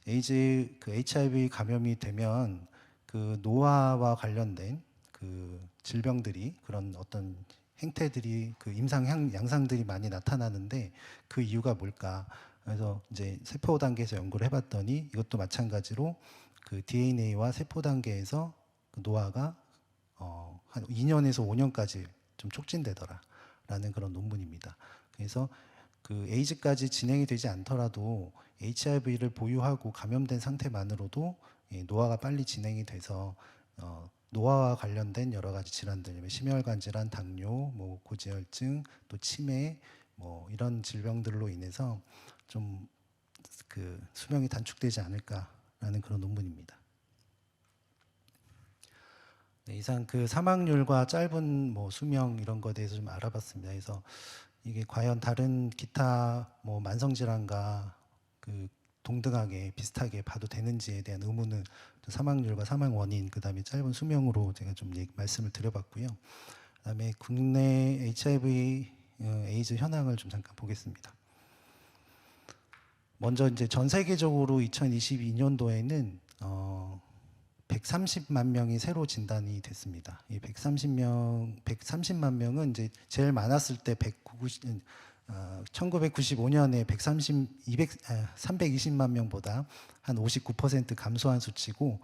에이즈 그 HIV 감염이 되면 그 노화와 관련된 그 질병들이 그런 어떤 행태들이 그 양상들이 많이 나타나는데 그 이유가 뭘까? 그래서 이제 세포 단계에서 연구를 해봤더니 이것도 마찬가지로 그 DNA와 세포 단계에서 그 노화가 한 2년에서 5년까지 좀 촉진되더라라는 그런 논문입니다. 그래서 그 에이즈까지 진행이 되지 않더라도 HIV를 보유하고 감염된 상태만으로도 노화가 빨리 진행이 돼서 노화와 관련된 여러 가지 질환들, 심혈관 질환, 당뇨, 뭐 고지혈증, 또 치매, 뭐 이런 질병들로 인해서 좀 그 수명이 단축되지 않을까라는 그런 논문입니다. 네, 이상 그 사망률과 짧은 뭐 수명 이런 거에 대해서 좀 알아봤습니다. 그래서 이게 과연 다른 기타 뭐 만성 질환과 그 동등하게 비슷하게 봐도 되는지에 대한 의문은 사망률과 사망 원인 그다음에 짧은 수명으로 제가 좀 말씀을 드려봤고요. 그다음에 국내 HIV 에이즈 현황을 좀 잠깐 보겠습니다. 먼저 이제 전 세계적으로 2022년도에는 130만 명이 새로 진단이 됐습니다. 이 130만 명은 이제 제일 많았을 때 1995년에 320만 명보다 한 59% 감소한 수치고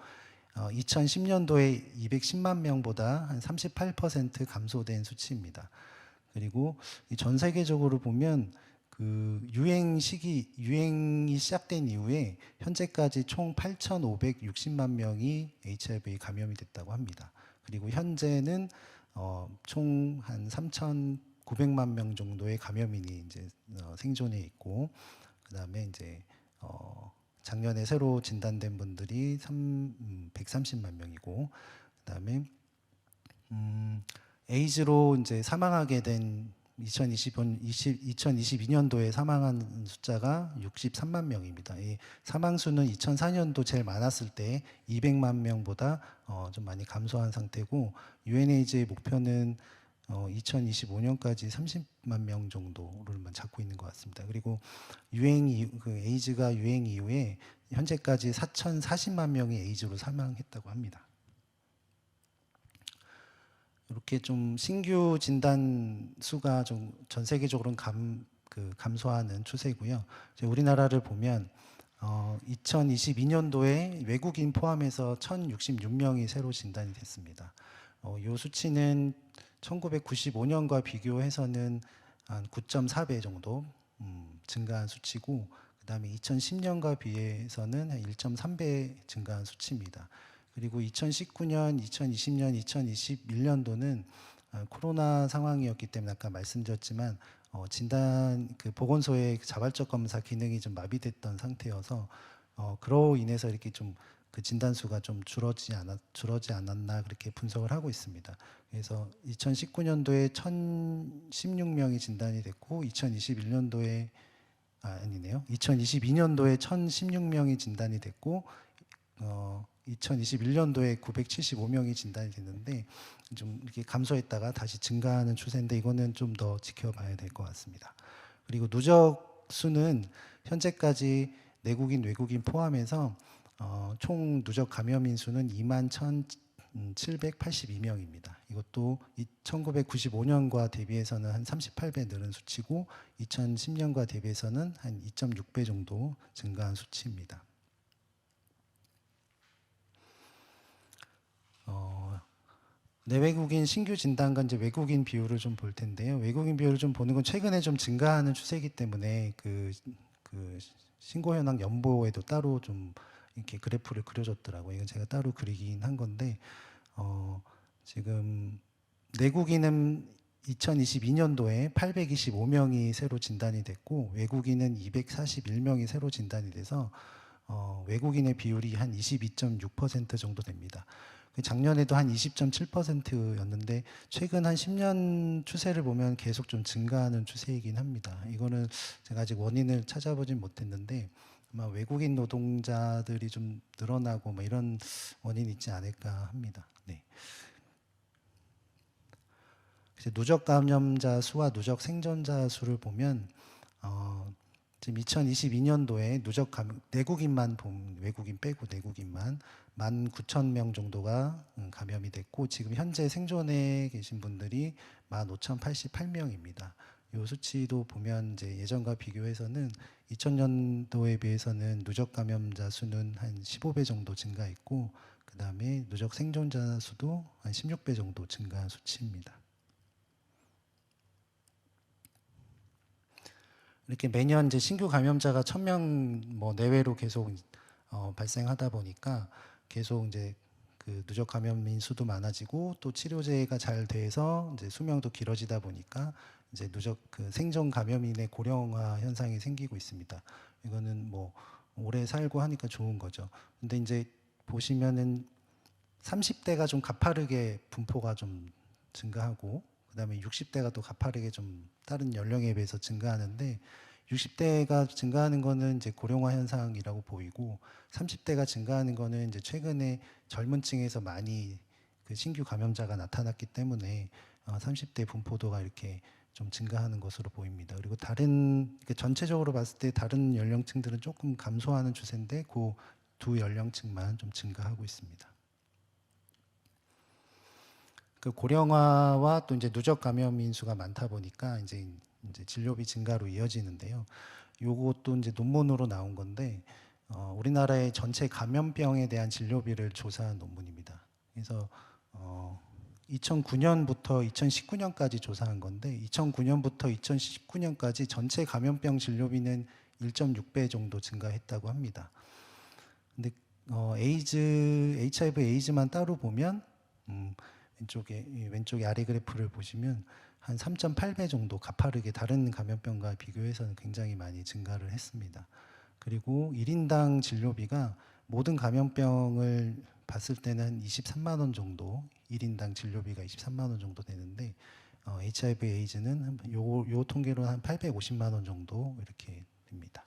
2010년도에 210만 명보다 한 38% 감소된 수치입니다. 그리고 전 세계적으로 보면 그 유행이 시작된 이후에 현재까지 총 8,560만 명이 HIV 감염이 됐다고 합니다. 그리고 현재는 총 한 3,900만 명 정도의 감염인이 이제 생존해 있고, 그다음에 이제 작년에 새로 진단된 분들이 130만 명이고, 그다음에 에이즈로 이제 사망하게 된 2022년도에 사망한 숫자가 63만 명입니다. 이 사망 수는 2004년도 제일 많았을 때 200만 명보다 좀 많이 감소한 상태고, UNAIDS의 목표는 2025년까지 30만 명 정도를만 잡고 있는 것 같습니다. 그리고 에이즈가 유행 이후에 현재까지 4,040만 명이 에이즈로 사망했다고 합니다. 이렇게 좀 신규 진단 수가 좀 전 세계적으로는 감소하는 추세고요. 이제 우리나라를 보면 2022년도에 외국인 포함해서 1,066명이 새로 진단이 됐습니다. 이 수치는 1995년과 비교해서는 한 9.4배 정도 증가한 수치고, 그다음에 2010년과 비해서는 한 1.3배 증가한 수치입니다. 그리고 2019년, 2020년, 2021년도는 코로나 상황이었기 때문에 아까 말씀드렸지만 진단 그 보건소의 자발적 검사 기능이 좀 마비됐던 상태여서 그로 인해서 이렇게 좀 그 진단 수가 좀 줄어지 않았나 그렇게 분석을 하고 있습니다. 그래서 2019년도에 1,016명이 진단이 됐고 2022년도에 1,016명이 진단이 됐고 2021년도에 975명이 진단이 됐는데 좀 이렇게 감소했다가 다시 증가하는 추세인데 이거는 좀 더 지켜봐야 될 것 같습니다. 그리고 누적 수는 현재까지 내국인, 외국인 포함해서 총 누적 감염인 수는 21,782명입니다. 이것도 1995년과 대비해서는 한 38배 늘은 수치고 2010년과 대비해서는 한 2.6배 정도 증가한 수치입니다. 내외국인 신규 진단과 이제 외국인 비율을 좀 볼 텐데요. 외국인 비율을 좀 보는 건 최근에 좀 증가하는 추세이기 때문에 그 신고 현황 연보에도 따로 좀 이렇게 그래프를 그려줬더라고요. 이건 제가 따로 그리긴 한 건데 지금 내국인은 2022년도에 825명이 새로 진단이 됐고 외국인은 241명이 새로 진단이 돼서 외국인의 비율이 한 22.6% 정도 됩니다. 작년에도 한 20.7%였는데 최근 한 10년 추세를 보면 계속 좀 증가하는 추세이긴 합니다. 이거는 제가 아직 원인을 찾아보진 못했는데 아마 외국인 노동자들이 좀 늘어나고 뭐 이런 원인이 있지 않을까 합니다. 네. 누적 감염자 수와 누적 생존자 수를 보면 지금 2022년도에 누적 내국인만 외국인 빼고 내국인만 19,000명 정도가 감염이 됐고 지금 현재 생존해 계신 분들이 15,088명입니다. 이 수치도 보면 이제 예전과 비교해서는 2000년도에 비해서는 누적 감염자 수는 한 15배 정도 증가했고 그다음에 누적 생존자 수도 한 16배 정도 증가한 수치입니다. 이렇게 매년 이제 신규 감염자가 1,000명 뭐 내외로 계속 발생하다 보니까 계속 이제 그 누적 감염인 수도 많아지고 또 치료제가 잘 돼서 이제 수명도 길어지다 보니까 이제 누적 그 생존 감염인의 고령화 현상이 생기고 있습니다. 이거는 뭐 오래 살고 하니까 좋은 거죠. 근데 이제 보시면은 30대가 좀 가파르게 분포가 좀 증가하고 그다음에 60대가 또 가파르게 좀 다른 연령에 비해서 증가하는데 60대가 증가하는 거는 이제 고령화 현상이라고 보이고 30대가 증가하는 거는 이제 최근에 젊은 층에서 많이 그 신규 감염자가 나타났기 때문에 30대 분포도가 이렇게 좀 증가하는 것으로 보입니다. 그리고 다른 전체적으로 봤을 때 다른 연령층들은 조금 감소하는 추세인데 그 두 연령층만 좀 증가하고 있습니다. 그 고령화와 또 이제 누적 감염인 수가 많다 보니까 이제 진료비 증가로 이어지는데요. 요것도 이제 논문으로 나온 건데 우리나라의 전체 감염병에 대한 진료비를 조사한 논문입니다. 그래서 2009년부터 2019년까지 조사한 건데 2009년부터 2019년까지 전체 감염병 진료비는 1.6배 정도 증가했다고 합니다. 근데 HIV 에이즈만 따로 보면 왼쪽에 아래 그래프를 보시면 한 3.8배 정도 가파르게 다른 감염병과 비교해서는 굉장히 많이 증가를 했습니다. 그리고 1인당 진료비가 모든 감염병을 봤을 때는 23만 원 정도, 1인당 진료비가 23만 원 정도 되는데 HIV 에이즈는 요 통계로 한 850만 원 정도 이렇게 됩니다.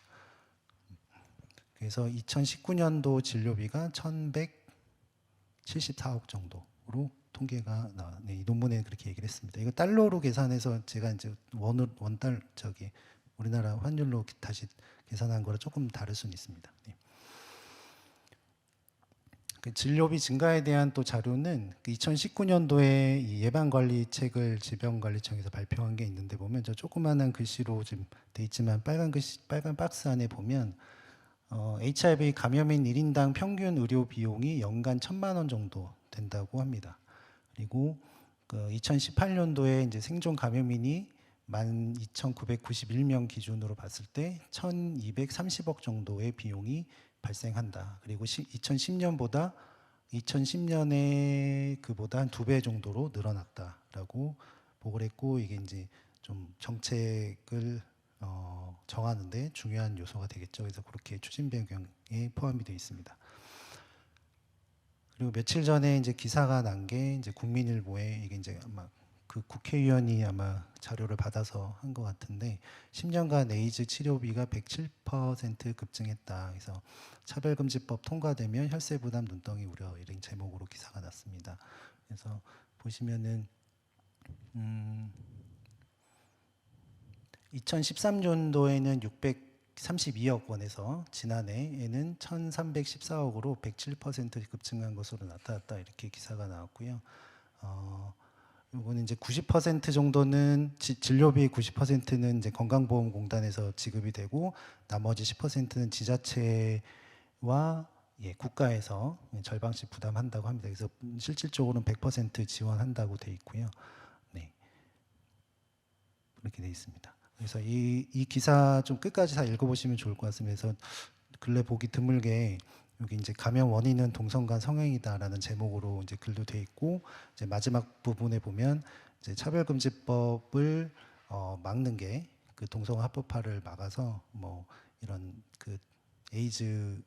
그래서 2019년도 진료비가 1,174억 정도로 통계가 네, 이 논문에 그렇게 얘기를 했습니다. 이거 달러로 계산해서 제가 이제 원달 우리나라 환율로 다시 계산한 거랑 조금 다를 수는 있습니다. 네. 그 진료비 증가에 대한 또 자료는 2019년도에 이 예방관리책을 질병관리청에서 발표한 게 있는데 보면 저 조그마한 글씨로 지금 돼 있지만 빨간 박스 안에 보면 HIV 감염인 1인당 평균 의료 비용이 연간 1,000만 원 정도 된다고 합니다. 그리고 그 2018년도에 이제 생존 감염인이 12,991명 기준으로 봤을 때 1,230억 정도의 비용이 발생한다. 그리고 2010년에 그보다 한 2배 정도로 늘어났다라고 보고를 했고 이게 이제 좀 정책을 정하는데 중요한 요소가 되겠죠. 그래서 그렇게 추진 변경에 포함이 되어 있습니다. 그리고 며칠 전에 이제 기사가 난 게 이제 국민일보에 이게 이제 아마 그 국회의원이 아마 자료를 받아서 한 것 같은데 10년간 에이즈 치료비가 107% 급증했다. 그래서 차별금지법 통과되면 혈세 부담 눈덩이 우려 이런 제목으로 기사가 났습니다. 그래서 보시면은 2013년도에는 632억 원에서 지난해에는 1,314억으로 107% 급증한 것으로 나타났다 이렇게 기사가 나왔고요. 요거는 이제 90% 정도는 진료비 90%는 이제 건강보험공단에서 지급이 되고 나머지 10%는 지자체와 국가에서 절반씩 부담한다고 합니다. 그래서 실질적으로는 100% 지원한다고 돼 있고요. 네, 그렇게 돼 있습니다. 그래서 이 기사 좀 끝까지 다 읽어보시면 좋을 것 같습니다. 그래서 근래 보기 드물게 여기 이제 감염 원인은 동성간 성행이다라는 제목으로 이제 글도 돼 있고 이제 마지막 부분에 보면 이제 차별금지법을 막는 게 그 동성 합법화를 막아서 뭐 이런 그 에이즈와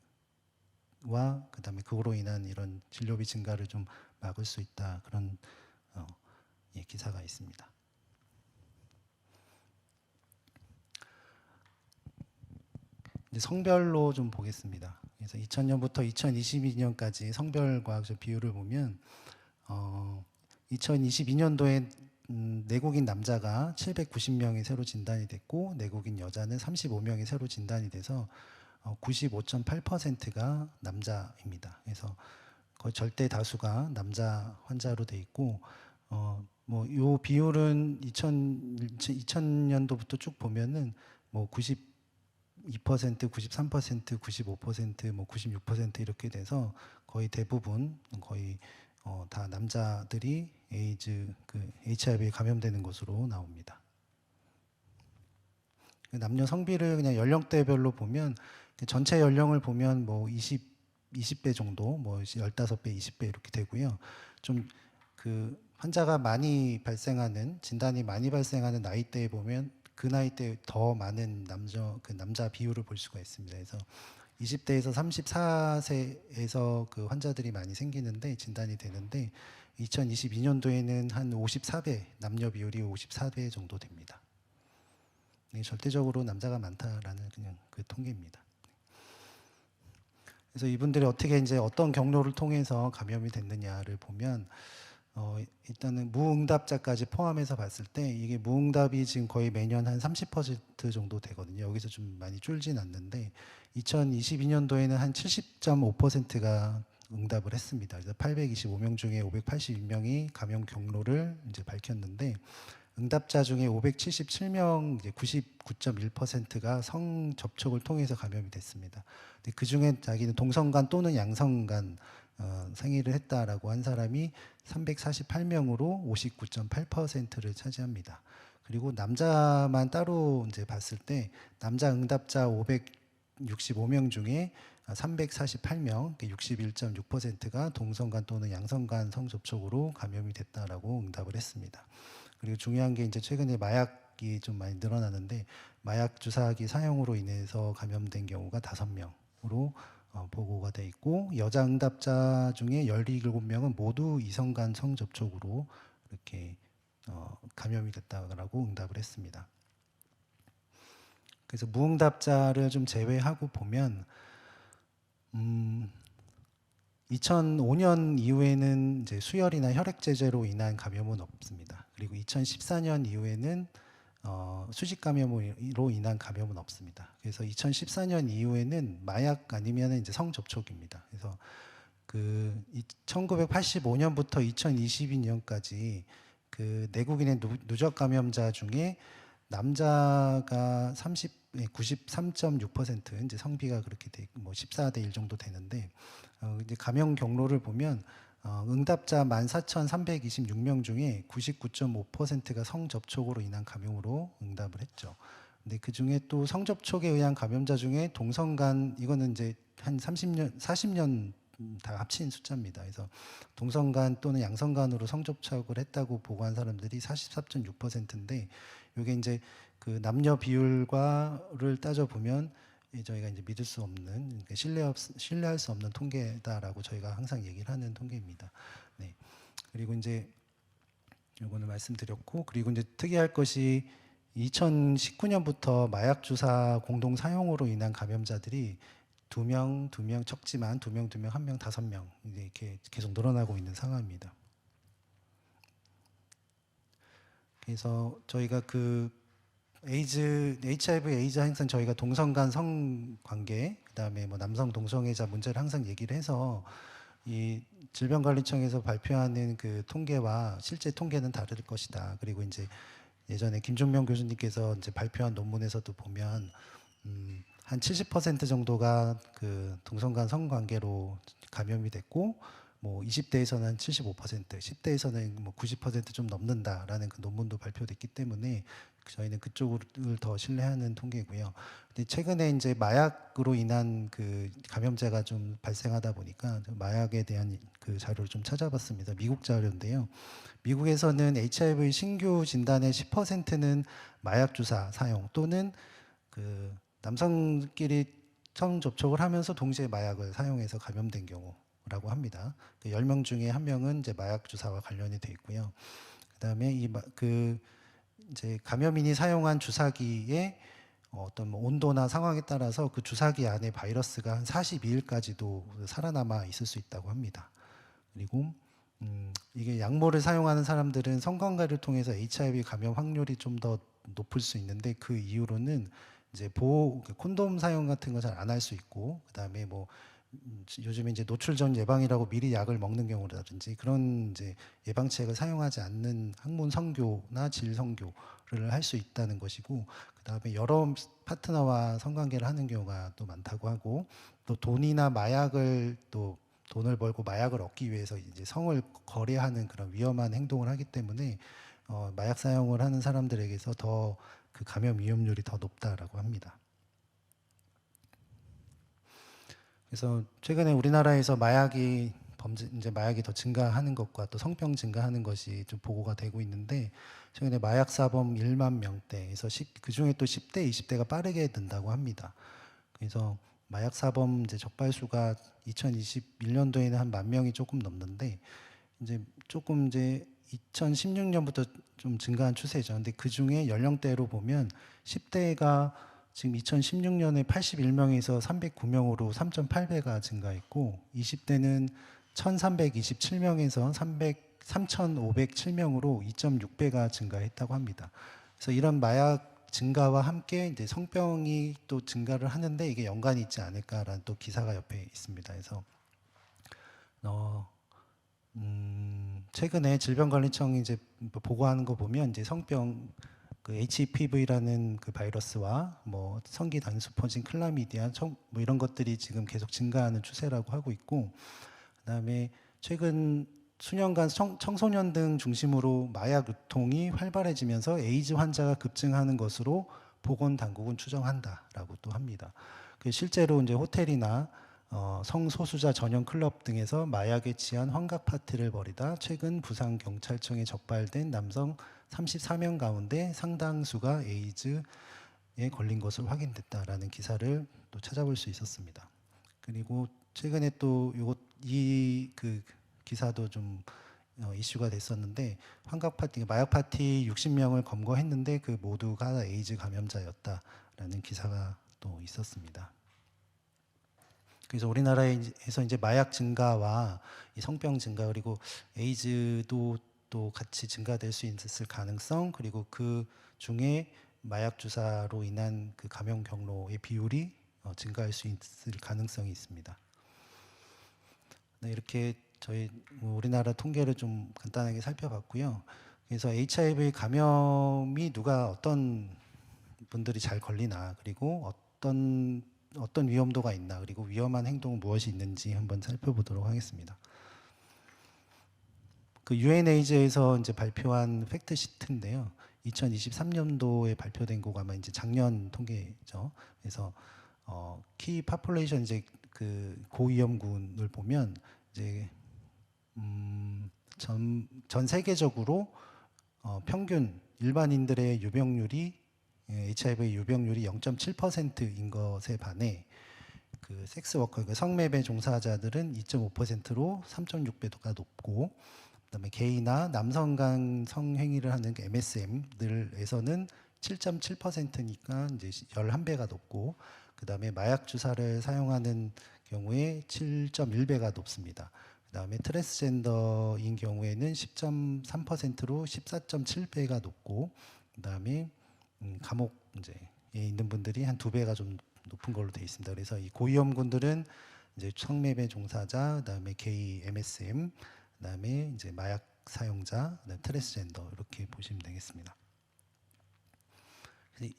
그다음에 그로 인한 이런 진료비 증가를 좀 막을 수 있다. 그런 기사가 있습니다. 이제 성별로 좀 보겠습니다. 그래서 2000년부터 2022년까지 성별 과학적 비율을 보면 2022년도에 내국인 남자가 790명이 새로 진단이 됐고 내국인 여자는 35명이 새로 진단이 돼서 95.8%가 남자입니다. 그래서 거의 절대 다수가 남자 환자로 돼 있고 뭐 요 비율은 2000년도부터 쭉 보면은 뭐 92%, 93%, 95%, 뭐 96% 이렇게 돼서 거의 대부분 거의 다 남자들이 HIV에 감염되는 것으로 나옵니다. 남녀 성비를 그냥 연령대별로 보면 전체 연령을 보면 뭐 20배 정도, 뭐 15배, 20배 이렇게 되고요. 좀 그 환자가 많이 발생하는 진단이 많이 발생하는 나이대에 보면 그 나이대에 더 많은 남자 비율을 볼 수가 있습니다. 그래서 20대에서 34세에서 그 환자들이 많이 생기는데 진단이 되는데 2022년도에는 한 54배 남녀 비율이 54배 정도 됩니다. 절대적으로 남자가 많다라는 그냥 그 통계입니다. 그래서 이분들이 어떻게 이제 어떤 경로를 통해서 감염이 됐느냐를 보면 일단은 무응답자까지 포함해서 봤을 때 이게 무응답이 지금 거의 매년 한 30% 정도 되거든요. 여기서 좀 많이 줄진 않는데 2022년도에는 한 70.5%가 응답을 했습니다. 그래서 825명 중에 582명이 감염 경로를 이제 밝혔는데 응답자 중에 577명, 이제 99.1%가 성 접촉을 통해서 감염이 됐습니다. 근데 그 중에 자기는 동성간 또는 양성간 생일을 했다라고 한 사람이 348명으로 59.8%를 차지합니다. 그리고 남자만 따로 이제 봤을 때 남자 응답자 565명 중에 348명, 61.6%가 동성간 또는 양성간 성접촉으로 감염이 됐다라고 응답을 했습니다. 그리고 중요한 게 이제 최근에 마약이 좀 많이 늘어나는데 마약 주사기 사용으로 인해서 감염된 경우가 5명으로 보고가 돼 있고 여자 응답자 중에 17명은 모두 이성간 성접촉으로 이렇게 감염이 됐다라고 응답을 했습니다. 그래서 무응답자를 좀 제외하고 보면 2005년 이후에는 이제 수혈이나 혈액제제로 인한 감염은 없습니다. 그리고 2014년 이후에는 수직 감염으로 인한 감염은 없습니다. 그래서 2014년 이후에는 마약 아니면 이제 성접촉입니다. 그래서 그 1985년부터 2022년까지 그 내국인의 누적 감염자 중에 남자가 93.6% 이제 성비가 그렇게 돼 있고 뭐 14대 1 정도 되는데 이제 감염 경로를 보면 응답자 14,326명 중에 99.5%가 성접촉으로 인한 감염으로 응답을 했죠. 근데 그 중에 또 성접촉에 의한 감염자 중에 동성간 이거는 이제 한 30년, 40년 다 합친 숫자입니다. 그래서 동성간 또는 양성간으로 성접촉을 했다고 보고한 사람들이 44.6%인데 이게 이제 그 남녀 비율과를 따져 보면 저희가 이제 믿을 수 없는 신뢰할 수 없는 통계다라고 저희가 항상 얘기를 하는 통계입니다. 네. 그리고 이제 요거는 말씀드렸고 그리고 이제 특이할 것이 2019년부터 마약 주사 공동 사용으로 인한 감염자들이 2명 적지만 2명, 1명, 5명 이렇게 계속 늘어나고 있는 상황입니다. 그래서 저희가 그 HIV 에이즈 항상 저희가 동성간 성관계 그다음에 뭐 남성 동성애자 문제를 항상 얘기를 해서 이 질병관리청에서 발표하는 그 통계와 실제 통계는 다를 것이다. 그리고 이제 예전에 김종명 교수님께서 이제 발표한 논문에서도 보면 한 70% 정도가 그 동성간 성관계로 감염이 됐고 뭐 20대에서는 75%, 10대에서는 뭐 90% 좀 넘는다라는 그 논문도 발표됐기 때문에 저희는 그쪽을 더 신뢰하는 통계고요. 근데 최근에 이제 마약으로 인한 그 감염자가 좀 발생하다 보니까 마약에 대한 그 자료를 좀 찾아봤습니다. 미국 자료인데요. 미국에서는 HIV 신규 진단의 10%는 마약 주사 사용 또는 그 남성끼리 성 접촉을 하면서 동시에 마약을 사용해서 감염된 경우 주사라고 합니다. 그 10명 중에 1명은 이제 마약 주사와 관련이 돼 있고요. 그다음에 그 이제 감염인이 사용한 주사기에 어떤 뭐 온도나 상황에 따라서 그 주사기 안에 바이러스가 한 42일까지도 살아남아 있을 수 있다고 합니다. 그리고 이게 약물을 사용하는 사람들은 성관계를 통해서 HIV 감염 확률이 좀 더 높을 수 있는데 그 이후로는 이제 콘돔 사용 같은 거 잘 안 할 수 있고 그다음에 뭐 요즘에 이제 노출 전 예방이라고 미리 약을 먹는 경우라든지 그런 이제 예방책을 사용하지 않는 항문 성교나 질 성교를 할 수 있다는 것이고 그다음에 여러 파트너와 성관계를 하는 경우가 또 많다고 하고 또 돈이나 마약을 또 돈을 벌고 마약을 얻기 위해서 이제 성을 거래하는 그런 위험한 행동을 하기 때문에 마약 사용을 하는 사람들에게서 더 그 감염 위험률이 더 높다라고 합니다. 그래서 최근에 우리나라에서 이제 마약이 더 증가하는 것과 또 성병 증가하는 것이 좀 보고가 되고 있는데 최근에 마약 사범 1만 명대에서 그 중에 또 10대, 20대가 빠르게 는다고 합니다. 그래서 마약 사범 이제 적발수가 2021년도에는 한 10,000명이 조금 넘는데 이제 조금 이제 2016년부터 좀 증가한 추세죠. 근데 그 중에 연령대로 보면 10대가 지금 2016년에 81명에서 309명으로 3.8배가 증가했고 20대는 1,327명에서 3,507명으로 2.6배가 증가했다고 합니다. 그래서 이런 마약 증가와 함께 이제 성병이 또 증가를 하는데 이게 연관이 있지 않을까라는 또 기사가 옆에 있습니다. 그래서 최근에 질병관리청이 이제 보고하는 거 보면 이제 성병 그 HPV라는 그 바이러스와 뭐 성기 단수퍼진 클라미디아 뭐 이런 것들이 지금 계속 증가하는 추세라고 하고 있고 그다음에 최근 수년간 청소년 등 중심으로 마약 유통이 활발해지면서 에이즈 환자가 급증하는 것으로 보건당국은 추정한다라고 또 합니다. 실제로 이제 호텔이나 성소수자 전용 클럽 등에서 마약에 취한 환각 파티를 벌이다 최근 부산경찰청에 적발된 남성 34명 가운데 상당수가 에이즈에 걸린 것으로 확인됐다라는 기사를 또 찾아볼 수 있었습니다. 그리고 최근에 또 이 그 기사도 좀 이슈가 됐었는데 환각 파티, 마약 파티 60명을 검거했는데 그 모두가 에이즈 감염자였다라는 기사가 또 있었습니다. 그래서 우리나라에서 이제 마약 증가와 이 성병 증가 그리고 에이즈도 또 같이 증가될 수 있을 가능성 그리고 그 중에 마약 주사로 인한 그 감염 경로의 비율이 증가할 수 있을 가능성이 있습니다. 네, 이렇게 저희 우리나라 통계를 좀 간단하게 살펴봤고요. 그래서 HIV 감염이 어떤 분들이 잘 걸리나 그리고 어떤 위험도가 있나 그리고 위험한 행동은 무엇이 있는지 한번 살펴보도록 하겠습니다. 그 UNAIDS에서 이제 발표한 팩트 시트인데요. 2023년도에 발표된 거가 아마 이제 작년 통계죠. 그래서 키 파퓰레이션 이제 그 고위험군을 보면 이제 전 세계적으로 평균 일반인들의 유병률이 HIV 유병률이 0.7%인 것에 반해 그 섹스워커, 그 성매매 종사자들은 2.5%로 3.6배가 높고, 그다음에 게이나 남성 간 성행위를 하는 MSM들에서는 7.7%니까 이제 11배가 높고, 그다음에 마약 주사를 사용하는 경우에 7.1배가 높습니다. 그다음에 트랜스젠더인 경우에는 10.3%로 14.7배가 높고, 그다음에 감옥에 있는 분들이 한 2배가 좀 높은 걸로 되어 있습니다. 그래서 이 고위험군들은 이제 성매매 종사자, 그다음에 게이, MSM, 그다음에 이제 마약 사용자, 그다음에 트랜스젠더 이렇게 보시면 되겠습니다.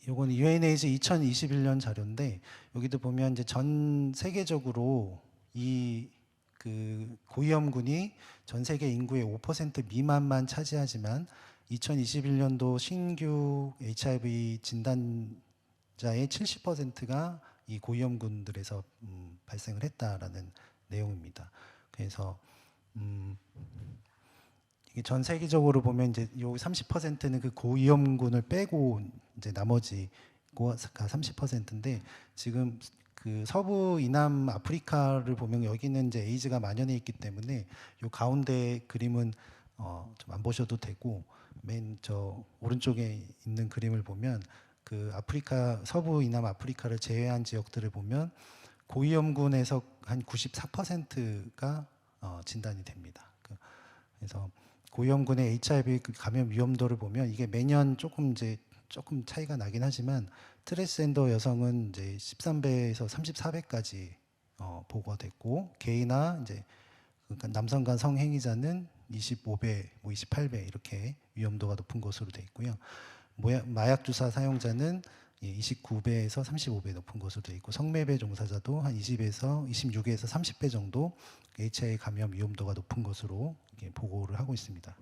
이건 UNAIDS 2021년 자료인데 여기도 보면 이제 전 세계적으로 이 그 고위험군이 전 세계 인구의 5% 미만만 차지하지만 2021년도 신규 HIV 진단자의 70%가 이 고위험군들에서 발생을 했다라는 내용입니다. 그래서 이게 전 세계적으로 보면 이제 요 30%는 그 고위험군을 빼고 이제 나머지가 30%인데 지금 그 서부 이남 아프리카를 보면 여기는 이제 에이즈가 만연해 있기 때문에 요 가운데 그림은 좀 안 보셔도 되고 맨 저 오른쪽에 있는 그림을 보면 그 아프리카 서부 이남 아프리카를 제외한 지역들을 보면 고위험군에서 한 94%가 진단이 됩니다. 그래서 고위험군의 HIV 감염 위험도를 보면 이게 매년 조금 차이가 나긴 하지만 트랜스젠더 여성은 이제 13배에서 34배까지 보고됐고 게이나 이제 그러니까 남성 간 성행위자는 25배, 뭐 28배 이렇게 위험도가 높은 것으로 돼 있고요. 마약 주사 사용자는 29배에서 35배 높은 것으로 되어 있고 성매매 종사자도 한 20에서 26에서 30배 정도 HIV 감염 위험도가 높은 것으로 보고를 하고 있습니다.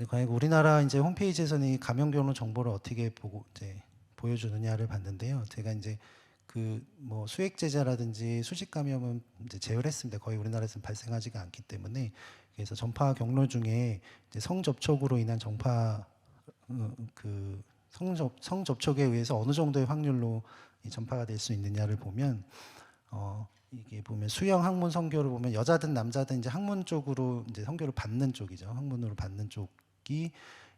과연 우리나라 이제 홈페이지에서는 이 감염 경로 정보를 어떻게 보여주느냐를 봤는데요. 제가 이제 그 뭐 수액제자라든지 수직 감염은 이제 제외를 했습니다. 거의 우리나라에서는 발생하지가 않기 때문에 그래서 전파 경로 중에 이제 성접촉으로 인한 전파 그 성접촉에 의해서 어느 정도의 확률로 이 전파가 될 수 있느냐를 보면 이게 보면 수영 학문 성교를 보면 여자든 남자든 이제 학문 쪽으로 이제 성교를 받는 쪽이죠. 학문으로 받는 쪽이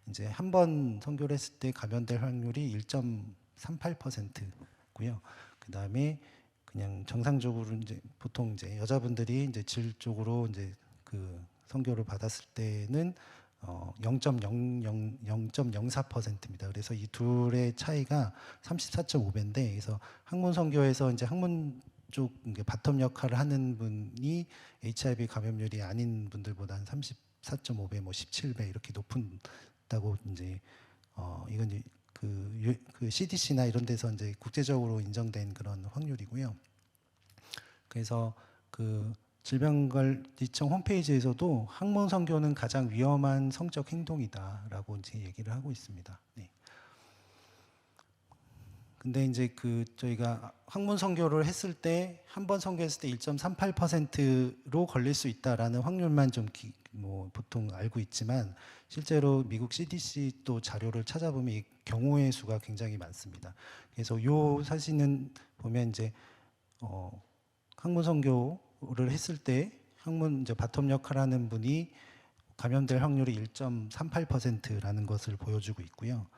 이제 한 번 성교를 했을 때 감염될 확률이 1.38%고요. 그다음에 그냥 정상적으로 이제 보통 이제 여자분들이 이제 질 쪽으로 이제 그 성교를 받았을 때는 0.04%입니다. 그래서 이 둘의 차이가 34.5배인데, 그래서 학문 선교에서 이제 학문 쪽 바텀 역할을 하는 분이 HIV 감염률이 아닌 분들보다 한 34.5배, 뭐 17배 이렇게 높다고 이제 이건 이제 그 CDC나 이런 데서 이제 국제적으로 인정된 그런 확률이고요. 그래서 그 질병관리청 홈페이지에서도 학문 선교는 가장 위험한 성적 행동이다라고 이제 얘기를 하고 있습니다. 네. 근데 이제 그 저희가 학문 선교를 했을 때 한 번 선교했을 때 1.38%로 걸릴 수 있다라는 확률만 좀 뭐 보통 알고 있지만 실제로 미국 CDC 또 자료를 찾아보면 이 경우의 수가 굉장히 많습니다. 그래서 요 사진은 보면 이제 학문 선교를 했을 때 학문 이제 바텀 역할하는 분이 감염될 확률이 1.38%라는 것을 보여주고 있고요.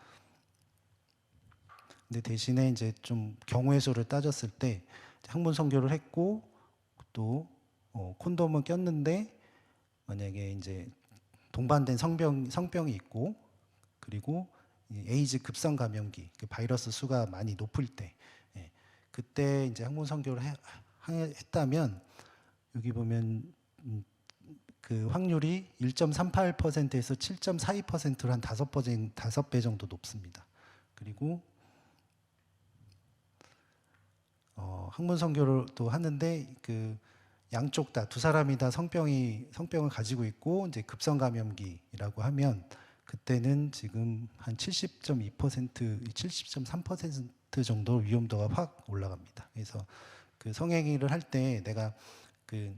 근데 대신에 이제 좀 경우의 수를 따졌을 때 학문 선교를 했고 또 콘돔을 꼈는데 만약에 이제 동반된 성병이 있고 그리고 에이즈 급성 감염기 그 바이러스 수가 많이 높을 때 그때 이제 학문 선교를 했다면 여기 보면 그 확률이 1.38%에서 7.42%로 한 5배 정도 높습니다. 그리고 학문 선교를 또 하는데 그 양쪽 다 두 사람이 다 성병을 가지고 있고 이제 급성 감염기라고 하면 그때는 지금 한 70.2%, 70.3% 정도 위험도가 확 올라갑니다. 그래서 그 성행위를 할 때 내가 그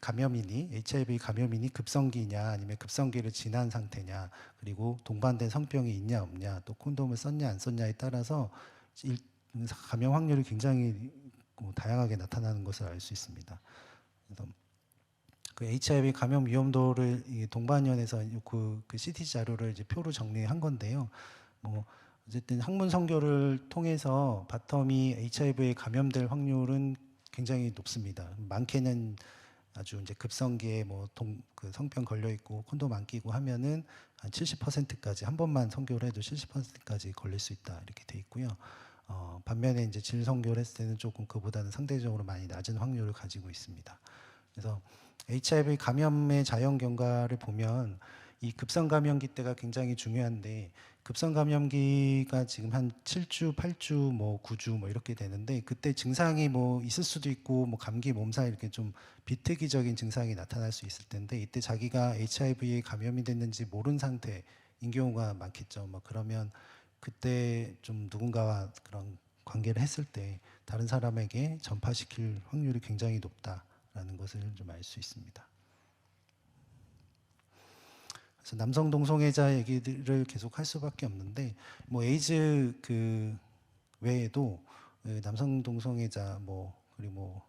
감염인이 HIV 감염인이 급성기냐 아니면 급성기를 지난 상태냐 그리고 동반된 성병이 있냐 없냐 또 콘돔을 썼냐 안 썼냐에 따라서 감염 확률이 굉장히 다양하게 나타나는 것을 알 수 있습니다. 그래서 그 HIV 감염 위험도를 동반위원회에서 그 CT 자료를 이제 표로 정리한 건데요. 뭐 어쨌든 학문 선교를 통해서 바텀이 HIV에 감염될 확률은 굉장히 높습니다. 많게는 아주 이제 급성기에 그 성병 걸려 있고 콘돔 안 끼고 하면은 한 70%까지 한 번만 선교를 해도 70%까지 걸릴 수 있다 이렇게 돼 있고요. 반면에 이제 질 선교를 했을 때는 조금 그보다는 상대적으로 많이 낮은 확률을 가지고 있습니다. 그래서 HIV 감염의 자연 경과를 보면 이 급성 감염기 때가 굉장히 중요한데 급성 감염기가 지금 한 7주, 8주, 뭐 9주 뭐 이렇게 되는데 그때 증상이 뭐 있을 수도 있고 뭐 감기, 몸살 이렇게 좀 비특이적인 증상이 나타날 수 있을 텐데 이때 자기가 HIV에 감염이 됐는지 모르는 상태인 경우가 많겠죠. 뭐 그러면 그때 좀 누군가와 그런 관계를 했을 때 다른 사람에게 전파시킬 확률이 굉장히 높다라는 것을 좀 알 수 있습니다. 그래서 남성 동성애자 얘기를 계속 할 수밖에 없는데 뭐 에이즈 그 외에도 남성 동성애자 그리고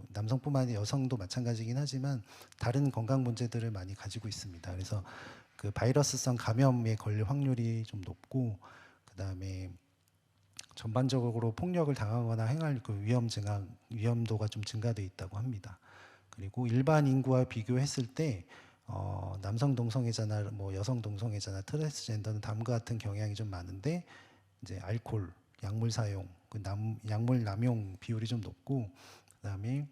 남성뿐만 아니라 여성도 마찬가지긴 하지만 다른 건강 문제들을 많이 가지고 있습니다. 그래서 그 바이러스성 감염에 걸릴 확률이 좀 높고, 그다음에 전반적으로 폭력을 당하거나 행할 그 위험도가 좀 증가돼 있다고 합니다. 그리고 일반 인구와 비교했을 때 남성 동성애자나 여성 동성애자나 트랜스젠더는 다음과 같은 경향이 좀 많은데, 이제 알코올, 약물 사용, 약물 남용 비율이 좀 높고, 그다음에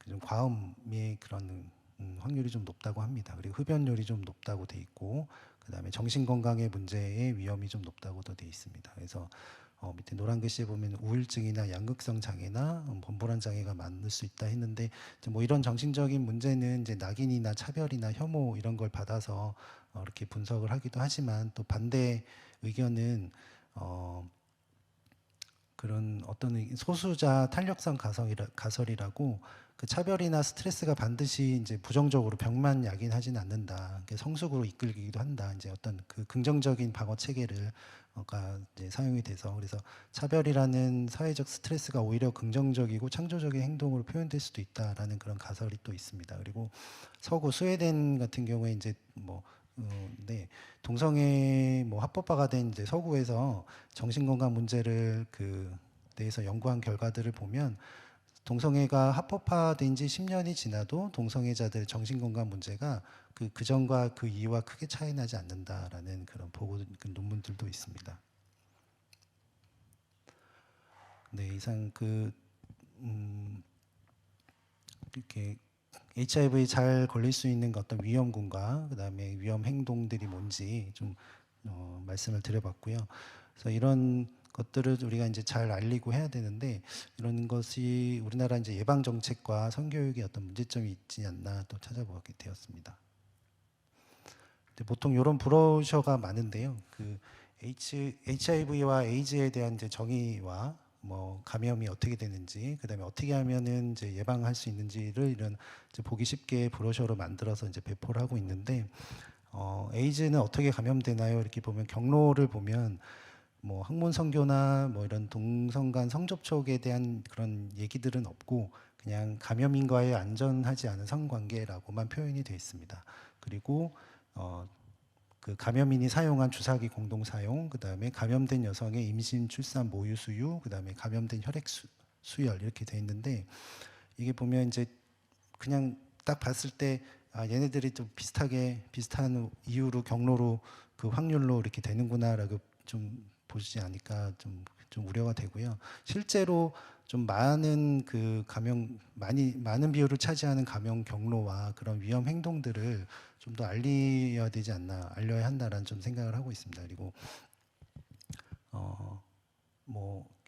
좀 과음의 그런 확률이 좀 높다고 합니다. 그리고 흡연율이 좀 높다고 돼 있고, 그다음에 정신 건강의 문제의 위험이 좀 높다고도 돼 있습니다. 그래서 밑에 노란 글씨에 보면 우울증이나 양극성 장애나 범불안 장애가 많을 수 있다 했는데, 이런 정신적인 문제는 이제 낙인이나 차별이나 혐오 이런 걸 받아서 이렇게 분석을 하기도 하지만, 또 반대 의견은 그런 어떤 소수자 탄력성 가설이라고, 그 차별이나 스트레스가 반드시 이제 부정적으로 병만 야기하지는 않는다. 성숙으로 이끌기도 한다. 이제 어떤 그 긍정적인 방어 체계를 가 이제 사용이 돼서, 그래서 차별이라는 사회적 스트레스가 오히려 긍정적이고 창조적인 행동으로 표현될 수도 있다라는 그런 가설이 또 있습니다. 그리고 서구 스웨덴 같은 경우에 이제 네, 동성애 합법화가 된 이제 서구에서 정신건강 문제를 대해서 연구한 결과들을 보면, 동성애가 합법화된 지 10년이 지나도 동성애자들의 정신건강 문제가 그 전과 그 이후와 크게 차이 나지 않는다라는 그런 논문들도 있습니다. 네, 이상 이렇게 HIV 잘 걸릴 수 있는 어떤 위험군과 그다음에 위험 행동들이 뭔지 좀 말씀을 드려봤고요. 그래서 이런 것들을 우리가 이제 잘 알리고 해야 되는데, 이런 것이 우리나라 이제 예방 정책과 성교육에 어떤 문제점이 있지 않나 또 찾아보게 되었습니다. 보통 이런 브로셔가 많은데요. HIV와 에이즈에 대한 이제 정의와 감염이 어떻게 되는지, 그다음에 어떻게 하면은 이제 예방할 수 있는지를 이런 이제 보기 쉽게 브로셔로 만들어서 이제 배포를 하고 있는데, 에이즈는 어떻게 감염되나요? 이렇게 보면 경로를 보면 학문 선교나 이런 동성 간 성접촉에 대한 그런 얘기들은 없고, 그냥 감염인과의 안전하지 않은 성관계라고만 표현이 되어 있습니다. 그리고 그 감염인이 사용한 주사기 공동 사용, 그다음에 감염된 여성의 임신, 출산, 모유, 수유, 그다음에 감염된 혈액 수혈 이렇게 돼 있는데, 이게 보면 이제 그냥 딱 봤을 때 얘네들이 좀 비슷한 이유로 경로로 그 확률로 이렇게 되는구나라고 좀 보시지 않을까 좀 우려가 되고요. 실제로 좀 많은 많은 비율을 차지하는 감염 경로와 그런 위험 행동들을 좀 더 알려야 한다라는 좀 생각을 하고 있습니다. 그리고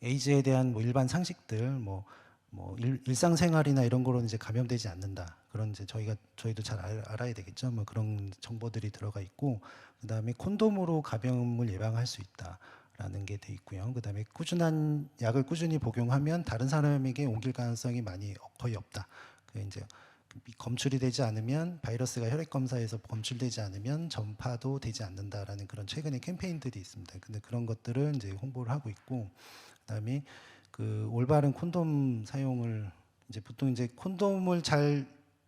에이즈에 대한 일반 상식들, 일상생활이나 이런 거로는 이제 감염되지 않는다. 그런 이제 저희도 잘 알아야 되겠죠. 그런 정보들이 들어가 있고, 그다음에 콘돔으로 감염을 예방할 수 있다라는 게 돼 있고요. 그다음에 꾸준한 약을 꾸준히 복용하면 다른 사람에게 옮길 가능성이 거의 없다. 이제 검출이 되지 않으면, 바이러스가 혈액 검사에서 검출되지 않으면 전파도 되지 않는다라는 그런 최근의 캠페인들이 있습니다. 근데 그런 것들을 이제 홍보를 하고 있고, 그다음에 올바른 콘돔 사용을 이제 보통 이제 콘돔을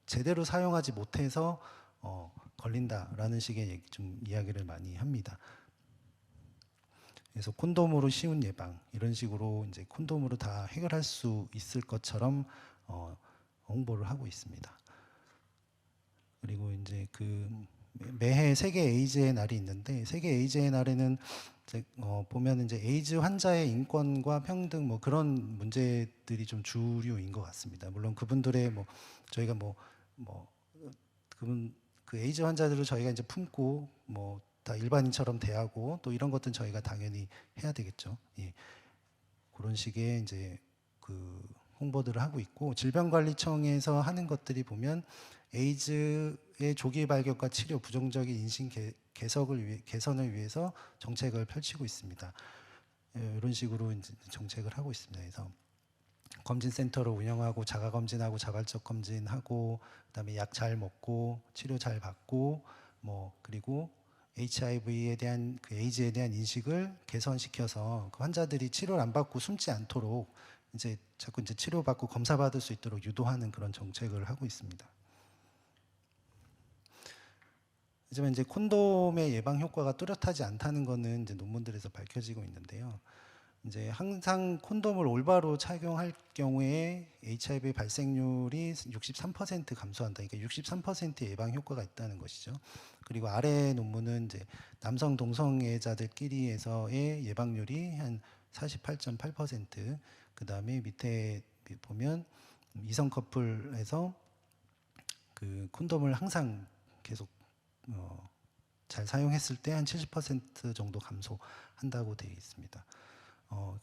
제대로 사용하지 못해서 걸린다라는 식의 좀 이야기를 많이 합니다. 그래서 콘돔으로 쉬운 예방 이런 식으로 이제 콘돔으로 다 해결할 수 있을 것처럼 홍보를 하고 있습니다. 그리고 이제 매해 세계 에이즈의 날이 있는데, 세계 에이즈의 날에는 보면 이제 에이즈 환자의 인권과 평등 그런 문제들이 좀 주류인 것 같습니다. 물론 그분들의 저희가 그 에이즈 환자들을 저희가 이제 품고 다 일반인처럼 대하고 또 이런 것들은 저희가 당연히 해야 되겠죠. 예. 그런 식의 이제 홍보들을 하고 있고, 질병관리청에서 하는 것들이 보면 에이즈의 조기 발견과 치료, 부정적인 인식 개선을 위해서 정책을 펼치고 있습니다. 이런 식으로 이제 정책을 하고 있습니다. 그래서 검진센터를 운영하고 자가 검진하고 자발적 검진하고, 그다음에 약 잘 먹고 치료 잘 받고, 그리고 HIV에 대한 그 에이즈에 대한 인식을 개선시켜서 그 환자들이 치료를 안 받고 숨지 않도록 이제 자꾸 이제 치료받고 검사받을 수 있도록 유도하는 그런 정책을 하고 있습니다. 하지만 이제 콘돔의 예방 효과가 뚜렷하지 않다는 것은 이제 논문들에서 밝혀지고 있는데요. 이제 항상 콘돔을 올바로 착용할 경우에 HIV 발생률이 63% 감소한다. 그러니까 63%의 예방 효과가 있다는 것이죠. 그리고 아래 논문은 이제 남성 동성애자들끼리에서의 예방률이 한 48.8%. 그다음에 밑에 보면 이성 커플에서 그 콘돔을 항상 계속 잘 사용했을 때 한 70% 정도 감소한다고 되어 있습니다.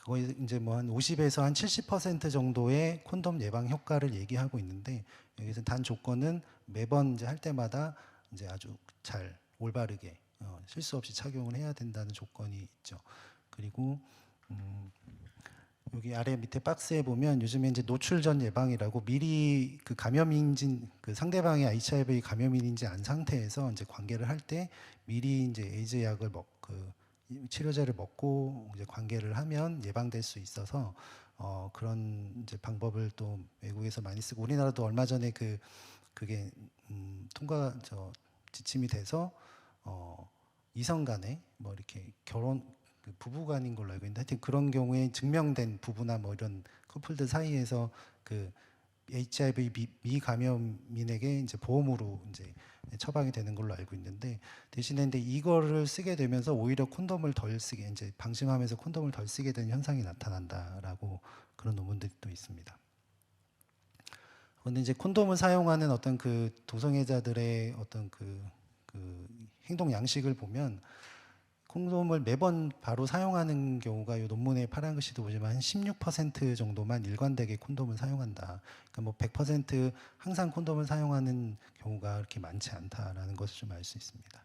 거의 이제 뭐 한 50에서 한 70% 정도의 콘돔 예방 효과를 얘기하고 있는데 여기서 단 조건은 매번 이제 할 때마다 이제 아주 잘 올바르게 실수 없이 착용을 해야 된다는 조건이 있죠. 그리고 여기 아래 밑에 박스에 보면 요즘에 이제 노출 전 예방이라고 미리 그 감염인지 그 상대방이 HIV 감염인인지 안 상태에서 이제 관계를 할 때 미리 이제 에이즈 약을 그 치료제를 먹고 이제 관계를 하면 예방될 수 있어서 그런 이제 방법을 또 외국에서 많이 쓰고 우리나라도 얼마 전에 그게 통과 지침이 돼서 이성 간에 뭐 이렇게 결혼 그 부부간인 걸로 알고 있는데 하여튼 그런 경우에 증명된 부부나 뭐 이런 커플들 사이에서 그 HIV 미감염인에게 이제 보험으로 이제 처방이 되는 걸로 알고 있는데 대신에 근데 이거를 쓰게 되면서 오히려 콘돔을 덜 쓰게 이제 방심하면서 콘돔을 덜 쓰게 되는 현상이 나타난다라고 그런 논문들이 또 있습니다. 그런데 이제 콘돔을 사용하는 어떤 그 동성애자들의 어떤 그 행동 양식을 보면 콘돔을 매번 바로 사용하는 경우가 이 논문의 파란 글씨도 보지만 한 16% 정도만 일관되게 콘돔을 사용한다. 그러니까 뭐 100% 항상 콘돔을 사용하는 경우가 그렇게 많지 않다라는 것을 좀 알 수 있습니다.